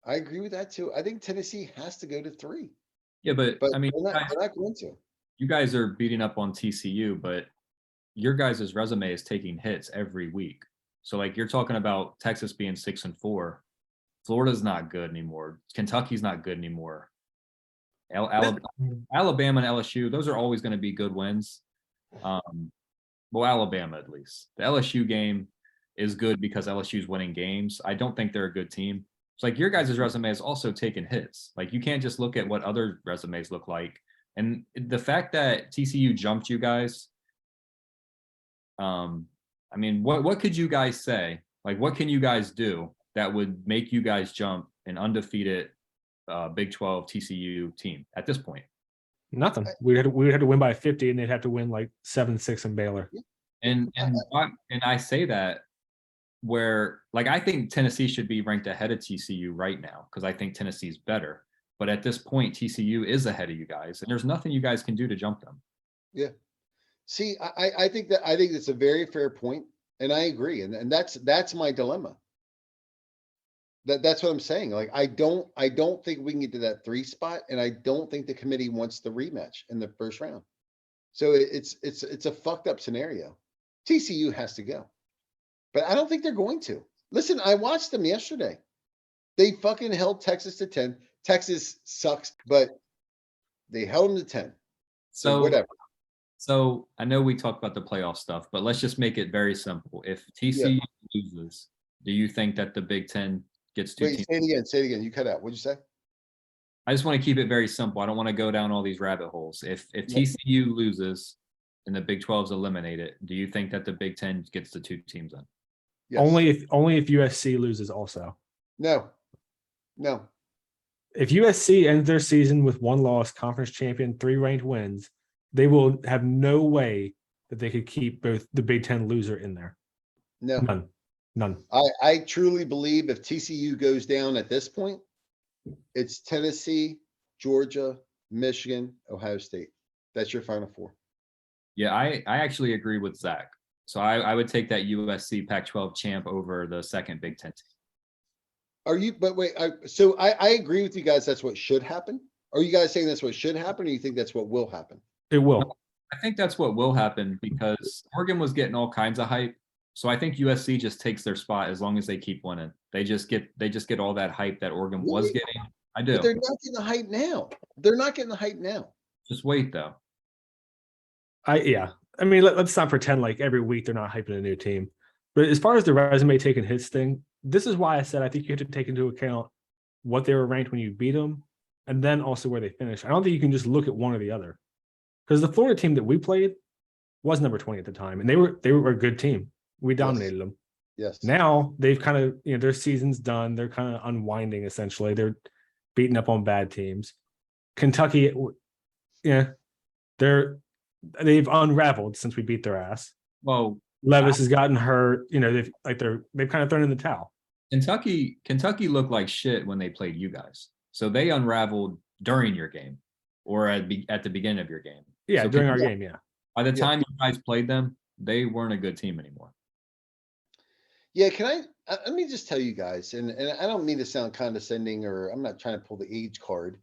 I agree with that too. I think Tennessee has to go to 3. Yeah, but I mean, they're not going to. You guys are beating up on TCU, but your guys' resume is taking hits every week. So like you're talking about Texas being 6-4. Florida's not good anymore. Kentucky's not good anymore. Alabama and LSU, those are always going to be good wins. Well, Alabama at least. The LSU game is good because LSU's winning games. I don't think they're a good team. It's like your guys' resume is also taking hits. Like you can't just look at what other resumes look like. And the fact that TCU jumped you guys, what could you guys say? Like, what can you guys do that would make you guys jump an undefeated Big 12 TCU team at this point? Nothing. We would have to win by 50, and they'd have to win like 7-6 in Baylor. And I say that where like I think Tennessee should be ranked ahead of TCU right now because I think Tennessee's better. But at this point, TCU is ahead of you guys, and there's nothing you guys can do to jump them. Yeah. See, I think that's a very fair point, and I agree, and that's my dilemma. That's what I'm saying. Like, I don't think we can get to that 3 spot, and I don't think the committee wants the rematch in the first round. So it's a fucked up scenario. TCU has to go, but I don't think they're going to. Listen, I watched them yesterday. They fucking held Texas to 10. Texas sucks, but they held them to 10. So whatever. So I know we talked about the playoff stuff, but let's just make it very simple. If TCU loses, do you think that the Big Ten gets 2 teams? Say it again. You cut out. What'd you say? I just want to keep it very simple. I don't want to go down all these rabbit holes. If TCU loses and the Big 12's eliminated, do you think that the Big Ten gets the 2 teams in? Yes. Only if USC loses also. No. If USC ends their season with 1 loss, conference champion, 3 ranked wins, they will have no way that they could keep both the Big Ten loser in there. No. None. I truly believe if TCU goes down at this point, it's Tennessee, Georgia, Michigan, Ohio State. That's your Final 4. Yeah, I actually agree with Zach. So I would take that USC Pac-12 champ over the second Big Ten team. But wait, so I agree with you guys. That's what should happen. Are you guys saying that's what should happen, or you think that's what will happen? It will. I think that's what will happen because Oregon was getting all kinds of hype. So I think USC just takes their spot as long as they keep winning. They just get all that hype that Oregon was getting. I do. But they're not getting the hype now. They're not getting the hype now. Just wait though. Let's not pretend like every week they're not hyping a new team. But as far as the resume taking hits thing, this is why I said I think you have to take into account what they were ranked when you beat them, and then also where they finished. I don't think you can just look at one or the other, because the Florida team that we played was number 20 at the time, and they were a good team. We dominated them. Yes. Now they've kind of their season's done. They're kind of unwinding essentially. They're beating up on bad teams. Kentucky, they've unraveled since we beat their ass. Well, Levis has gotten hurt. They've kind of thrown in the towel. Kentucky looked like shit when they played you guys. So they unraveled during your game or at the beginning of your game. Yeah, so during our game, yeah. By the time you guys played them, they weren't a good team anymore. Yeah, let me just tell you guys, and I don't mean to sound condescending, or I'm not trying to pull the age card,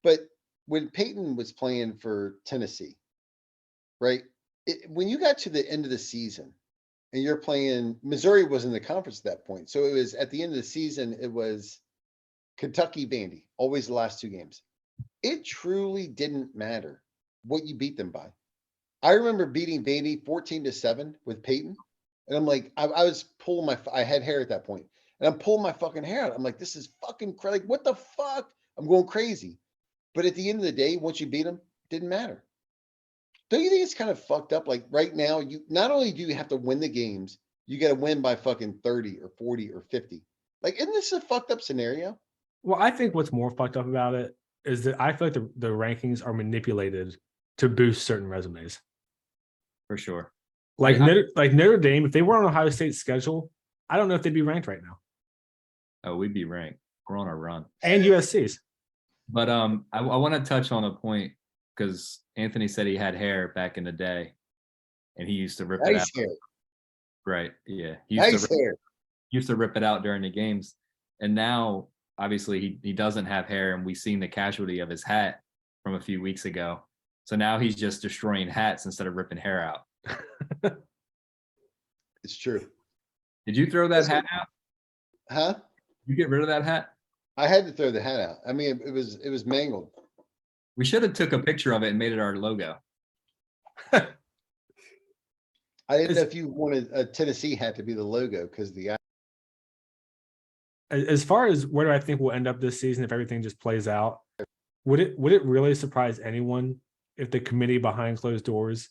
but when Peyton was playing for Tennessee, right? When you got to the end of the season and you're playing, Missouri was in the conference at that point. So it was at the end of the season, it was Kentucky, Vandy, always the last two games. It truly didn't matter what you beat them by. I remember beating Vandy 14-7 with Peyton. And I'm like, I was pulling I had hair at that point, and I'm pulling my fucking hair out. I'm like, this is fucking crazy. Like, what the fuck? I'm going crazy. But at the end of the day, once you beat them, it didn't matter. Don't you think it's kind of fucked up? Like right now, you not only do you have to win the games, you got to win by fucking 30 or 40 or 50. Like, isn't this a fucked up scenario? Well, I think what's more fucked up about it is that I feel like the rankings are manipulated to boost certain resumes. For sure. Like Notre Dame, if they were on Ohio State's schedule, I don't know if they'd be ranked right now. Oh, we'd be ranked. We're on a run. And USC's. But I want to touch on a point because Anthony said he had hair back in the day, and he used to rip it out. Nice hair. Right? Yeah. Nice hair. Used to rip it out during the games, and now obviously he doesn't have hair, and we've seen the casualty of his hat from a few weeks ago. So now he's just destroying hats instead of ripping hair out. It's true. Did you throw that hat out? Huh? You get rid of that hat? I had to throw the hat out. I mean, it was mangled. We should have took a picture of it and made it our logo. I didn't know if you wanted a Tennessee hat to be the logo because As far as where do I think we'll end up this season if everything just plays out, would it really surprise anyone if the committee behind closed doors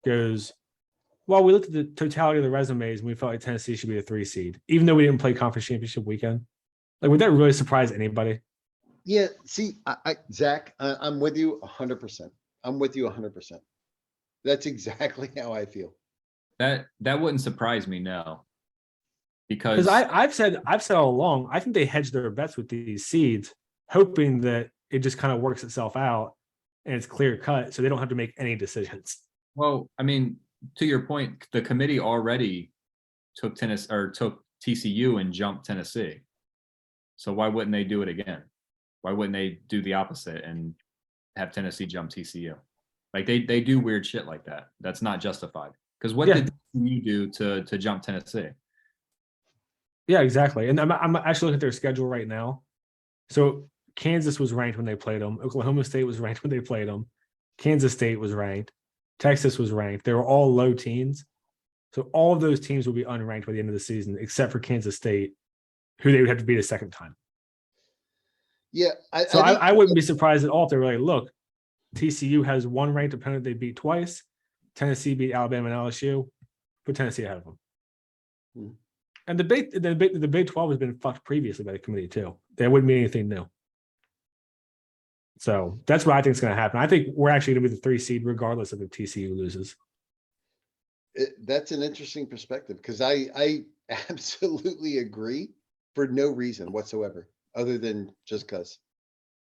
goes, well, we looked at the totality of the resumes and we felt like Tennessee should be a 3 seed, even though we didn't play conference championship weekend? Like, would that really surprise anybody? Yeah, see, Zach, I'm with you 100%. I'm with you 100%. That's exactly how I feel. That wouldn't surprise me, no. Because I've said all along, I think they hedge their bets with these seeds, hoping that it just kind of works itself out and it's clear cut, so they don't have to make any decisions. Well, I mean, to your point, the committee already took TCU and jumped Tennessee. So why wouldn't they do it again? Why wouldn't they do the opposite and have Tennessee jump TCU? Like they do weird shit like that. That's not justified. Because what did TCU do to jump Tennessee? Yeah, exactly. And I'm actually looking at their schedule right now. So Kansas was ranked when they played them. Oklahoma State was ranked when they played them. Kansas State was ranked. Texas was ranked. They were all low teens. So all of those teams will be unranked by the end of the season, except for Kansas State, who they would have to beat a second time. Yeah. I wouldn't be surprised at all if they were like, look, TCU has one ranked opponent they beat twice. Tennessee beat Alabama and LSU. Put Tennessee ahead of them. And the Big 12 has been fucked previously by the committee too. There wouldn't be anything new. So that's what I think is going to happen. I think we're actually going to be the 3 seed regardless of if TCU loses. That's an interesting perspective because I absolutely agree for no reason whatsoever other than just because.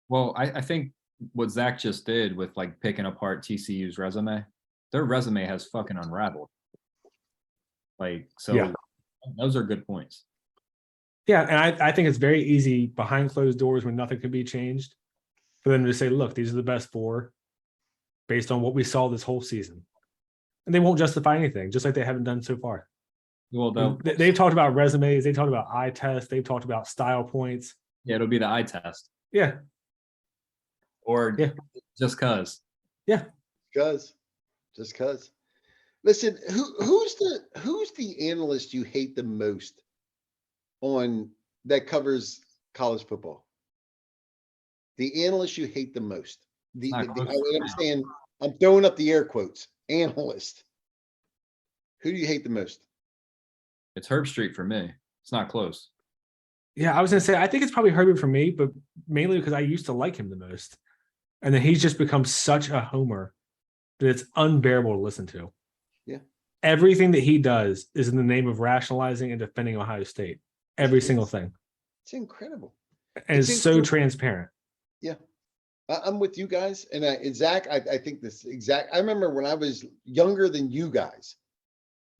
Well, I think what Zach just did with like picking apart TCU's resume, their resume has fucking unraveled. Like, so yeah. Those are good points. Yeah, and I think it's very easy behind closed doors when nothing can be changed for them to say, look, these are the best 4 based on what we saw this whole season. And they won't justify anything, just like they haven't done so far. Well, they've talked about resumes, they talked about eye tests, they've talked about style points. Yeah, it'll be the eye test. Yeah. Or just cause. Yeah. Just cause. Listen, who's the analyst you hate the most on that covers college football? The analyst you hate the most. I'm throwing up the air quotes. Analyst. Who do you hate the most? It's Herb Street for me. It's not close. Yeah, I was gonna say I think it's probably Herbert for me, but mainly because I used to like him the most. And then he's just become such a homer that it's unbearable to listen to. Yeah. Everything that he does is in the name of rationalizing and defending Ohio State. Every single thing. It's incredible. And it's so transparent. Yeah. I'm with you guys. And Zach, I think this exact, I remember when I was younger than you guys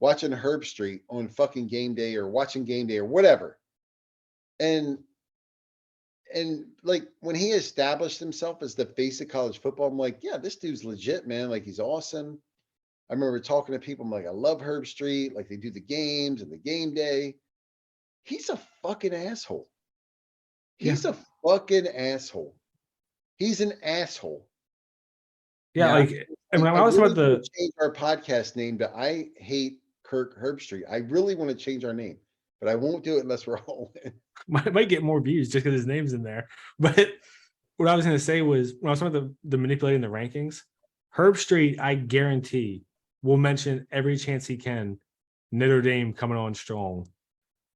watching Herb Street on fucking game day or watching game day or whatever. And like when he established himself as the face of college football, I'm like, yeah, this dude's legit, man. Like he's awesome. I remember talking to people. I'm like, I love Herb Street. Like they do the games and the game day. He's a fucking asshole. He's a fucking asshole. He's an asshole. Yeah, Yeah. like and when I I was really about the wanna change our podcast name to I Hate Kirk Herbstreit. I really want to change our name, but I won't do it unless we're all in. might get more views just because his name's in there. But what I was going to say was when I was talking about the manipulating the rankings, Herb Street, I guarantee, will mention every chance he can Notre Dame coming on strong,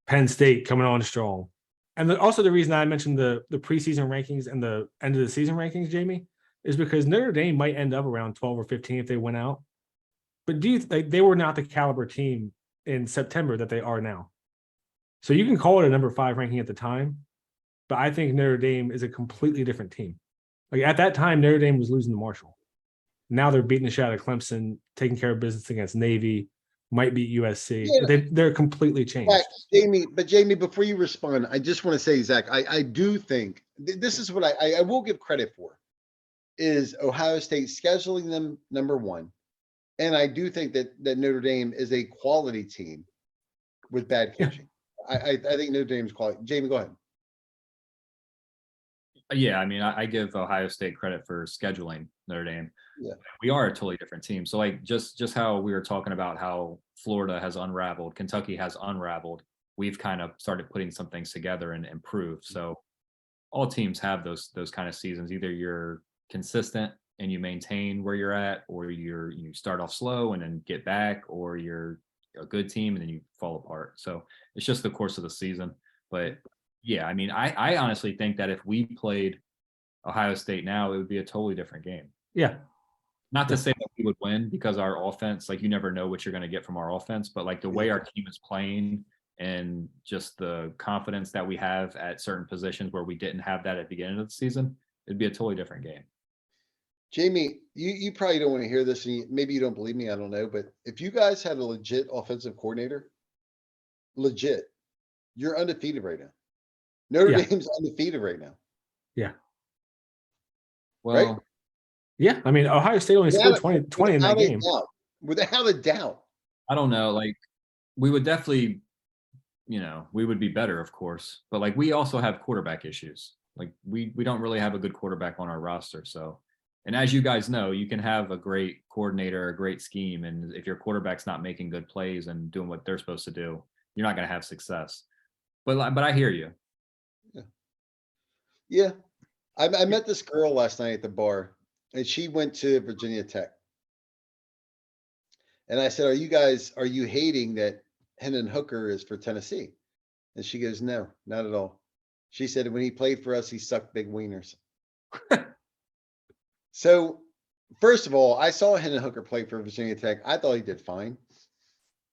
Penn State coming on strong. And also the reason I mentioned the preseason rankings and the end of the season rankings, Jamie, is because Notre Dame might end up around 12 or 15 if they went out. But they were not the caliber team in September that they are now. So you can call it a number 5 ranking at the time, but I think Notre Dame is a completely different team. Like at that time, Notre Dame was losing to Marshall. Now they're beating the shit out of Clemson, taking care of business against Navy, might beat USC. Yeah. They're completely changed. Jamie, before you respond, I just want to say, Zach, I do think this is what I will give credit for is Ohio State scheduling them number 1. And I do think that Notre Dame is a quality team with bad coaching. I think Notre Dame's quality. Jamie, go ahead. Yeah, I mean, I give Ohio State credit for scheduling Notre Dame. Yeah. We are a totally different team. So like just how we were talking about how Florida has unraveled, Kentucky has unraveled. We've kind of started putting some things together and improved. So all teams have those kind of seasons. Either you're consistent and you maintain where you're at, or you start off slow and then get back, or you're a good team and then you fall apart. So it's just the course of the season. But yeah, I mean, I honestly think that if we played Ohio State now, it would be a totally different game. Yeah. Not to say that we would win, because our offense, like you never know what you're going to get from our offense, but like the way our team is playing and just the confidence that we have at certain positions where we didn't have that at the beginning of the season, it'd be a totally different game. Jamie, you probably don't want to hear this, and maybe you don't believe me, I don't know, but if you guys had a legit offensive coordinator, legit, you're undefeated right now. Notre Dame's undefeated right now. Yeah. Well, right? Yeah. I mean, Ohio State only scored 20 in that game. Without a doubt. I don't know. Like we would definitely, we would be better, of course, but like we also have quarterback issues. Like we don't really have a good quarterback on our roster. So, and as you guys know, you can have a great coordinator, a great scheme, and if your quarterback's not making good plays and doing what they're supposed to do, you're not going to have success. But I hear you. Yeah. I met this girl last night at the bar, and she went to Virginia Tech. And I said, are you hating that Hendon Hooker is for Tennessee? And she goes, no, not at all. She said, when he played for us, he sucked big wieners. So, first of all, I saw Hendon Hooker play for Virginia Tech. I thought he did fine.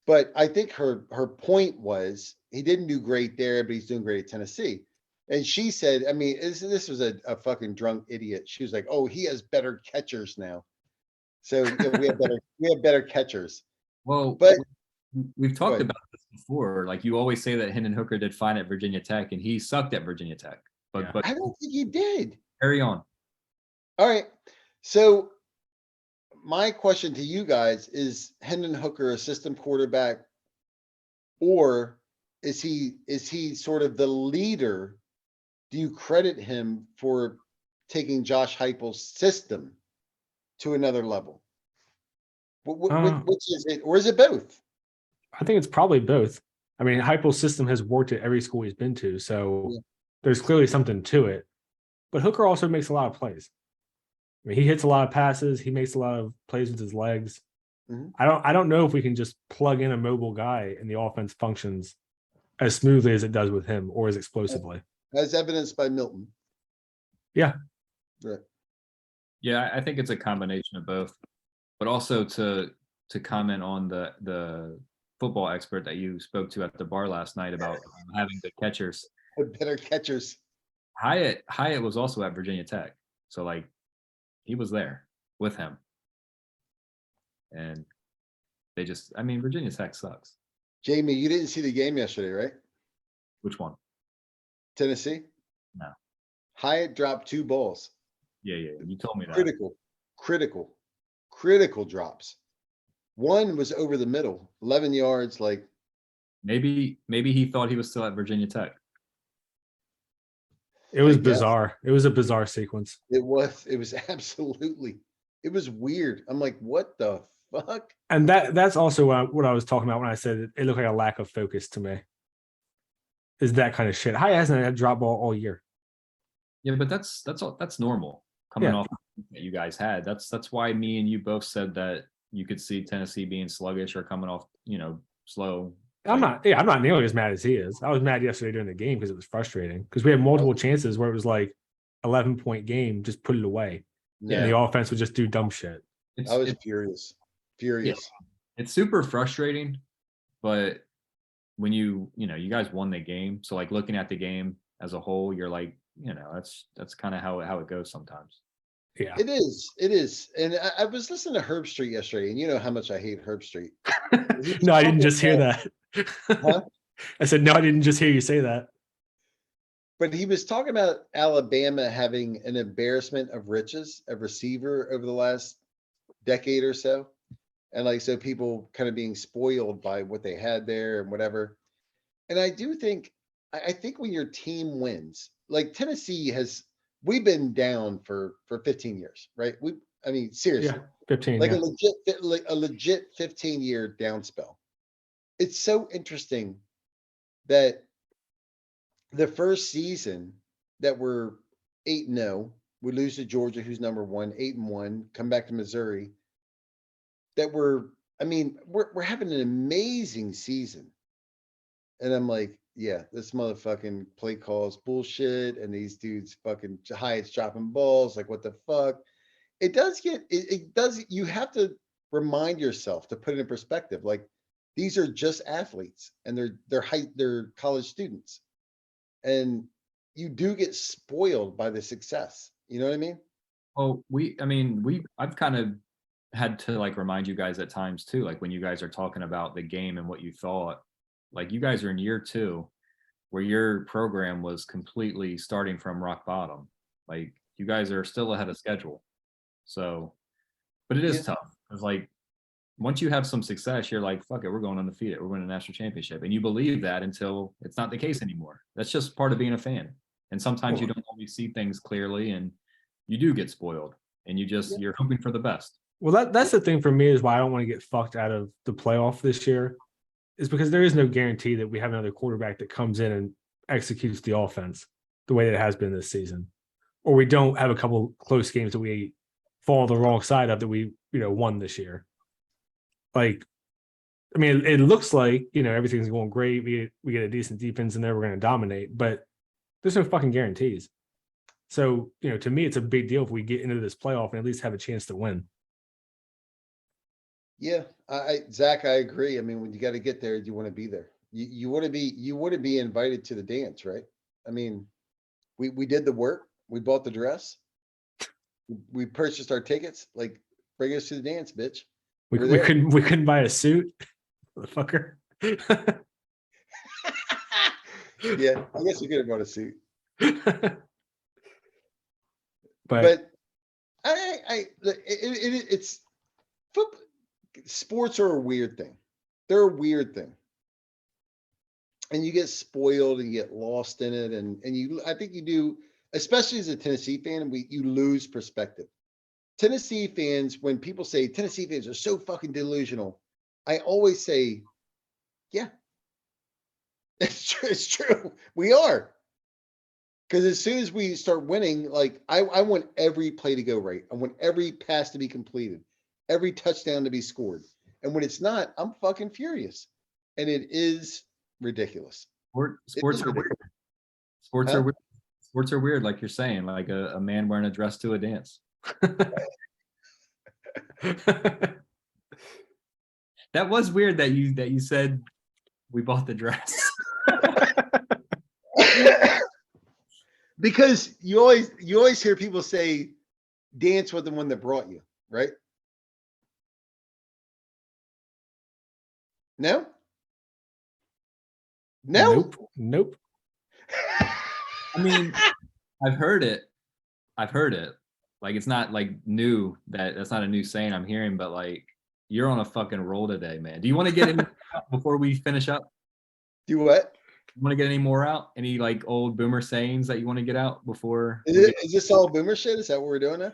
But I think her point was he didn't do great there, but he's doing great at Tennessee. And she said, I mean, this was a fucking drunk idiot. She was like, oh, he has better catchers now. So we have better catchers. Well, but we've talked about this before. Like you always say that Hendon Hooker did fine at Virginia Tech, and he sucked at Virginia Tech. But I don't think he did. Carry on. All right. So my question to you guys is: Hendon Hooker a system quarterback, or is he sort of the leader? Do you credit him for taking Josh Heupel's system to another level? Which is it, or is it both? I think it's probably both. I mean, Heupel's system has worked at every school he's been to, so there's clearly something to it. But Hooker also makes a lot of plays. I mean, he hits a lot of passes. He makes a lot of plays with his legs. Mm-hmm. I don't know if we can just plug in a mobile guy and the offense functions as smoothly as it does with him or as explosively. As evidenced by Milton. Yeah. Right. Yeah, I think it's a combination of both. But also to comment on the football expert that you spoke to at the bar last night about having good catchers. Better catchers. Hyatt was also at Virginia Tech. So like he was there with him. And They just, I mean, Virginia Tech sucks. Jamie, you didn't see the game yesterday, right? Which one? Tennessee? No. Hyatt dropped 2 balls. Yeah. You told me that. Critical drops. One was over the middle, 11 yards, like Maybe he thought he was still at Virginia Tech. It was I guess. bizarre. It was a bizarre sequence. It was absolutely, it was weird. I'm like, what the fuck? And that's also what I was talking about when I said it looked like a lack of focus to me. Is that kind of shit. Hyatt hasn't had a drop ball all year. Yeah, but that's normal coming Yeah. off that you guys had. That's why me and you both said that you could see Tennessee being sluggish or coming off, slow. I'm not nearly as mad as he is. I was mad yesterday during the game because it was frustrating because we had multiple chances where it was like 11-point game, just put it away. Yeah, And the offense would just do dumb shit. I was furious. It's super frustrating, but when you guys won the game, so like looking at the game as a whole, you're like, that's kind of how it goes sometimes. Yeah. It is. And I was listening to Herb Street yesterday, and you know how much I hate Herb Street. No, I didn't just hear that. Huh? I said, no, I didn't just hear you say that. But he was talking about Alabama having an embarrassment of riches, of receiver over the last decade or so. And like, so people kind of being spoiled by what they had there and whatever. And I do think, I think when your team wins, like Tennessee we've been down for 15 years, right? Seriously, Yeah, 15. like Yeah. a legit 15-year down spell. It's so interesting that the first season that we're 8-0, we lose to Georgia, who's number 1, 8-1, come back to Missouri. That we're having an amazing season. And I'm like, yeah, this motherfucking play calls bullshit, and these dudes fucking Hyatt's dropping balls. Like, what the fuck? It does. You have to remind yourself to put it in perspective. Like, these are just athletes, and they're college students, and you do get spoiled by the success. You know what I mean? Well, I've kind of had to like remind you guys at times too, like when you guys are talking about the game and what you thought, like you guys are in year 2 where your program was completely starting from rock bottom. Like you guys are still ahead of schedule. So, but it is tough because like once you have some success, you're like, fuck it, we're going undefeated. We're winning a national championship. And you believe that until it's not the case anymore. That's just part of being a fan. And sometimes you don't always see things clearly and you do get spoiled and you're hoping for the best. Well, that's the thing for me is why I don't want to get fucked out of the playoff this year, is because there is no guarantee that we have another quarterback that comes in and executes the offense the way that it has been this season, or we don't have a couple close games that we fall on the wrong side of that we won this year. Like, I mean, it looks like everything's going great. We get a decent defense in there, we're going to dominate, but there's no fucking guarantees. So to me, it's a big deal if we get into this playoff and at least have a chance to win. Yeah, Zach, I agree. I mean, when you got to get there, you want to be there. You want to be invited to the dance, right? I mean, we did the work. We bought the dress. We purchased our tickets. Like, bring us to the dance, bitch. We couldn't buy a suit, motherfucker. Yeah, I guess we could have bought a suit. But it's sports are a weird thing. They're a weird thing. And you get spoiled and you get lost in it. And I think you do, especially as a Tennessee fan, you lose perspective. Tennessee fans, when people say Tennessee fans are so fucking delusional, I always say, yeah, it's true. We are. Because as soon as we start winning, like I want every play to go right. I want every pass to be completed, every touchdown to be scored. And when it's not, I'm fucking furious. And it is ridiculous. Sports are weird. Sports are weird, like you're saying, like a man wearing a dress to a dance. That was weird that you said we bought the dress. Because you always hear people say dance with the one that brought you, right? No? No? Nope. Nope. I mean, I've heard it. I've heard it. Like it's not like new that's not a new saying I'm hearing, but like you're on a fucking roll today, man. Do you want to get in before we finish up? Do what? You want to get any more out? Any like old boomer sayings that you want to get out before? Is this all boomer shit? Is that what we're doing now?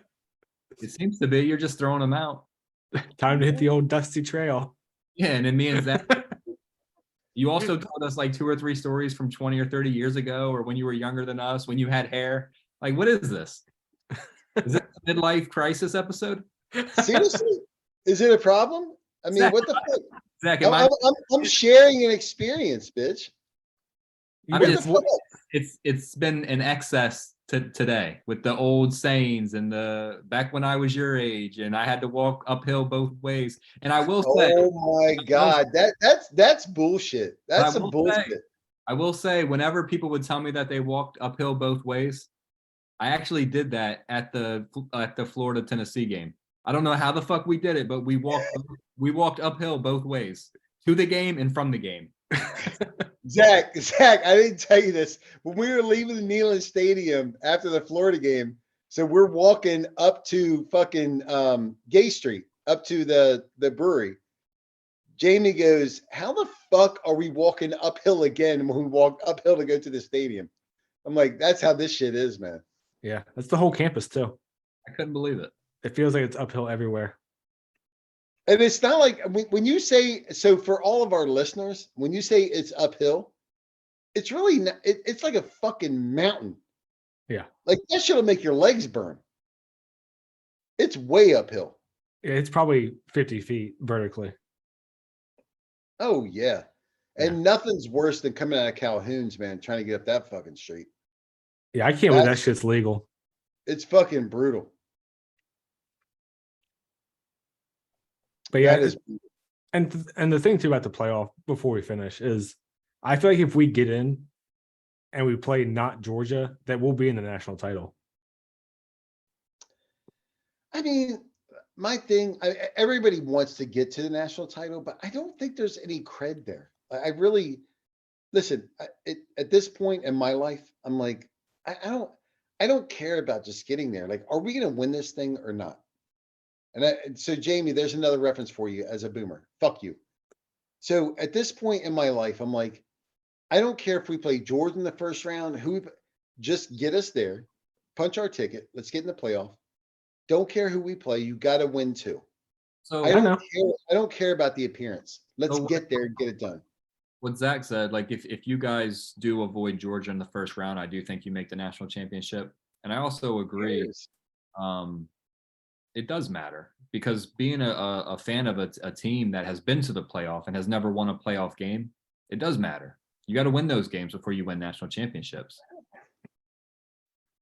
It seems to be. You're just throwing them out. Time to hit the old dusty trail. Yeah, and then me and Zach. You also told us like 2 or 3 stories from 20 or 30 years ago, or when you were younger than us, when you had hair. Like, what is this? Is it a midlife crisis episode? Seriously? Is it a problem? I mean, Zach, what the fuck? Zach, I'm sharing an experience, bitch. I'm just, it's been an excess to today with the old sayings and the back when I was your age and I had to walk uphill both ways. And I will say, oh my God, that's bullshit. That's some bullshit. I will say, whenever people would tell me that they walked uphill both ways, I actually did that at the Florida Tennessee game. I don't know how the fuck we did it, but we walked uphill both ways to the game and from the game. Zach, I didn't tell you this. When we were leaving the Neyland Stadium after the Florida game, so we're walking up to fucking Gay Street, up to the brewery. Jamie goes, how the fuck are we walking uphill again when we walk uphill to go to the stadium? I'm like, that's how this shit is, man. Yeah, that's the whole campus too. I couldn't believe it. It feels like it's uphill everywhere. And it's not like when you say, so for all of our listeners, when you say it's uphill, it's really not, it's like a fucking mountain. Yeah. Like that shit'll make your legs burn. It's way uphill. Yeah, it's probably 50 feet vertically. Oh yeah. And nothing's worse than coming out of Calhoun's, man, trying to get up that fucking street. Yeah, I can't believe that shit's legal. It's fucking brutal. But yeah, and the thing too about the playoff before we finish is I feel like if we get in and we play not Georgia, that we'll be in the national title. I mean, my thing, everybody wants to get to the national title, but I don't think there's any cred there. I really, listen, at this point in my life, I'm like, I don't care about just getting there. Like, are we going to win this thing or not? And so Jamie, there's another reference for you as a boomer. Fuck you. So at this point in my life, I'm like, I don't care if we play Georgia in the first round, just get us there, punch our ticket. Let's get in the playoff. Don't care who we play. You got to win too. So I don't care about the appearance. Let's get there and get it done. What Zach said, like if you guys do avoid Georgia in the first round, I do think you make the national championship. And I also agree. It does matter because being a fan of a team that has been to the playoff and has never won a playoff game, it does matter. You got to win those games before you win national championships.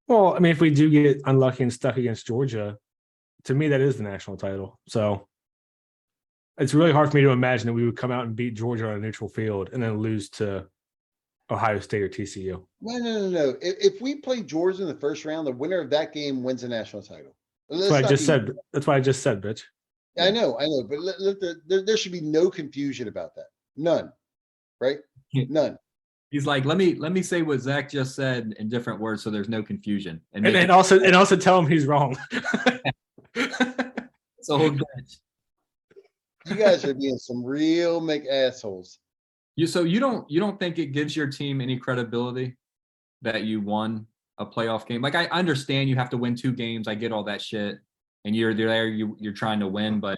Well, I mean, if we do get unlucky and stuck against Georgia, to me, that is the national title. So it's really hard for me to imagine that we would come out and beat Georgia on a neutral field and then lose to Ohio State or TCU. No. If we play Georgia in the first round, the winner of that game wins the national title. That's what I just said. That's what I just said, bitch. I know. But there should be no confusion about that. None. Right? None. He's like, let me say what Zach just said in different words, so there's no confusion. And also tell him he's wrong. So you guys are being some real assholes. So you don't think it gives your team any credibility that you won a playoff game? Like I understand you have to win 2 games. I get all that shit, and you're there. You're trying to win, but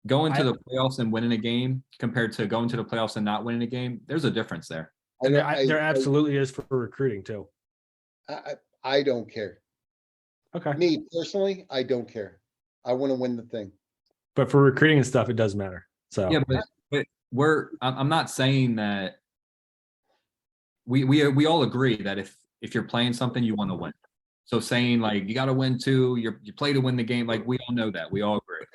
going to the playoffs and winning a game compared to going to the playoffs and not winning a game, there's a difference there. And there absolutely is for recruiting too. I don't care. Okay. Me personally, I don't care. I want to win the thing. But for recruiting and stuff, it does matter. So yeah, but I'm not saying that we all agree that if you're playing something, you want to win. So saying like you got to win 2, you play to win the game, like we all know that. We all agree.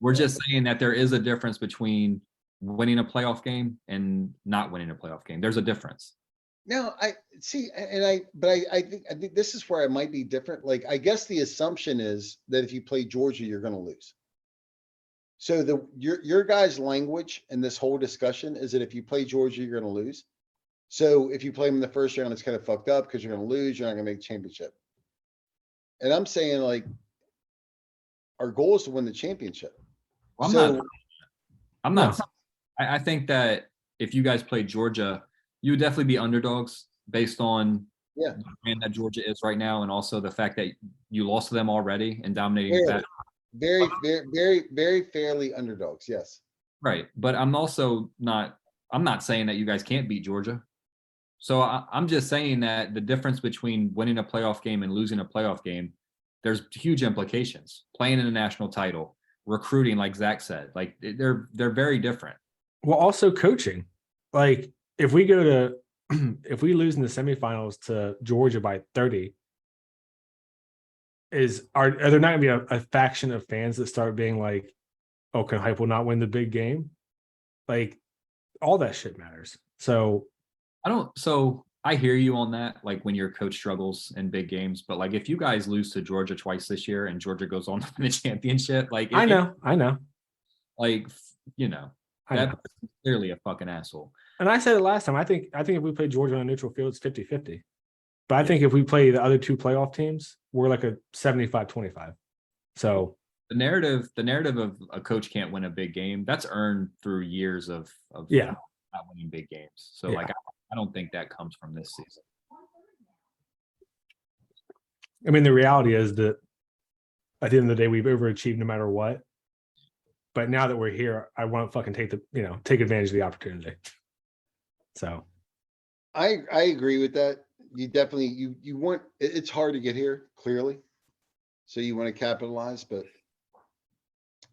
We're just saying that there is a difference between winning a playoff game and not winning a playoff game. There's a difference. Now I see, but I think this is where I might be different. Like I guess the assumption is that if you play Georgia, you're going to lose. So your guys' language in this whole discussion is that if you play Georgia, you're gonna lose. So if you play them in the first round, it's kind of fucked up because you're gonna lose, you're not gonna make championship. And I'm saying like, our goal is to win the championship. Well, So, I'm not. I think that if you guys played Georgia, you would definitely be underdogs based on yeah, the brand that Georgia is right now, and also the fact that you lost to them already and dominating that. very fairly underdogs, yes. Right, but I'm also not. I'm not saying that you guys can't beat Georgia. So I'm just saying that the difference between winning a playoff game and losing a playoff game, there's huge implications. Playing in a national title, recruiting, like Zach said, like they're very different. Well, also coaching. Like if we go to if we lose in the semifinals to Georgia by 30, are there not gonna be a faction of fans that start being like, oh, can Hype will not win the big game? Like all that shit matters. So I hear you on that, like when your coach struggles in big games, but like if you guys lose to Georgia twice this year and Georgia goes on to win the championship, like I know. like that's clearly a fucking asshole. And I said it last time. I think if we play Georgia on a neutral field, it's 50-50. But I think if we play the other two playoff teams, we're like a 75-25. So the narrative of a coach can't win a big game, that's earned through years of yeah, not winning big games. So like I don't think that comes from this season. I mean, the reality is that at the end of the day, we've overachieved no matter what. But now that we're here, I want to fucking take advantage of the opportunity. So I agree with that. You definitely you want it's hard to get here, clearly. So you want to capitalize, but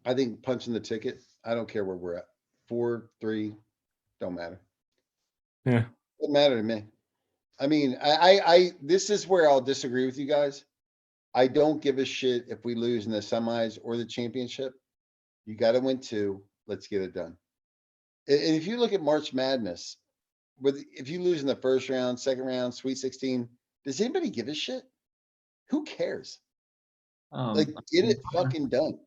I think punching the ticket, I don't care where we're at. 4, 3, don't matter. yeah. Doesn't matter to me. I mean, I this is where I'll disagree with you guys. I don't give a shit if we lose in the semis or the championship. You got to win 2. Let's get it done. And if you look at March Madness, if you lose in the first round, second round, Sweet 16, does anybody give a shit? Who cares? Like, get it fucking done.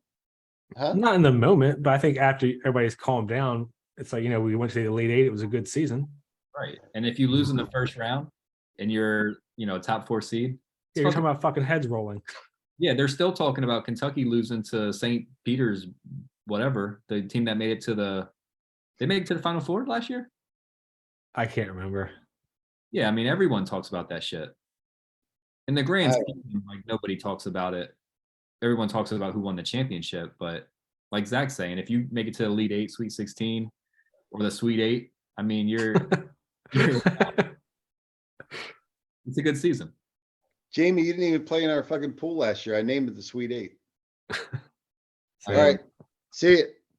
Huh? Not in the moment, but I think after everybody's calmed down, it's like, we went to the Elite Eight. It was a good season. Right. And if you lose in the first round and you're, top 4 seed. Yeah, you're talking about fucking heads rolling. Yeah, they're still talking about Kentucky losing to St. Peter's, whatever, the team that made it to they made it to the Final Four last year? I can't remember. Yeah, I mean, everyone talks about that shit. In the grand scheme, like nobody talks about it. Everyone talks about who won the championship, but like Zach's saying, if you make it to the Elite Eight, Sweet 16, or the Sweet 8, I mean, it's a good season. Jamie, you didn't even play in our fucking pool last year. I named it the Sweet 8. All So, right. See you.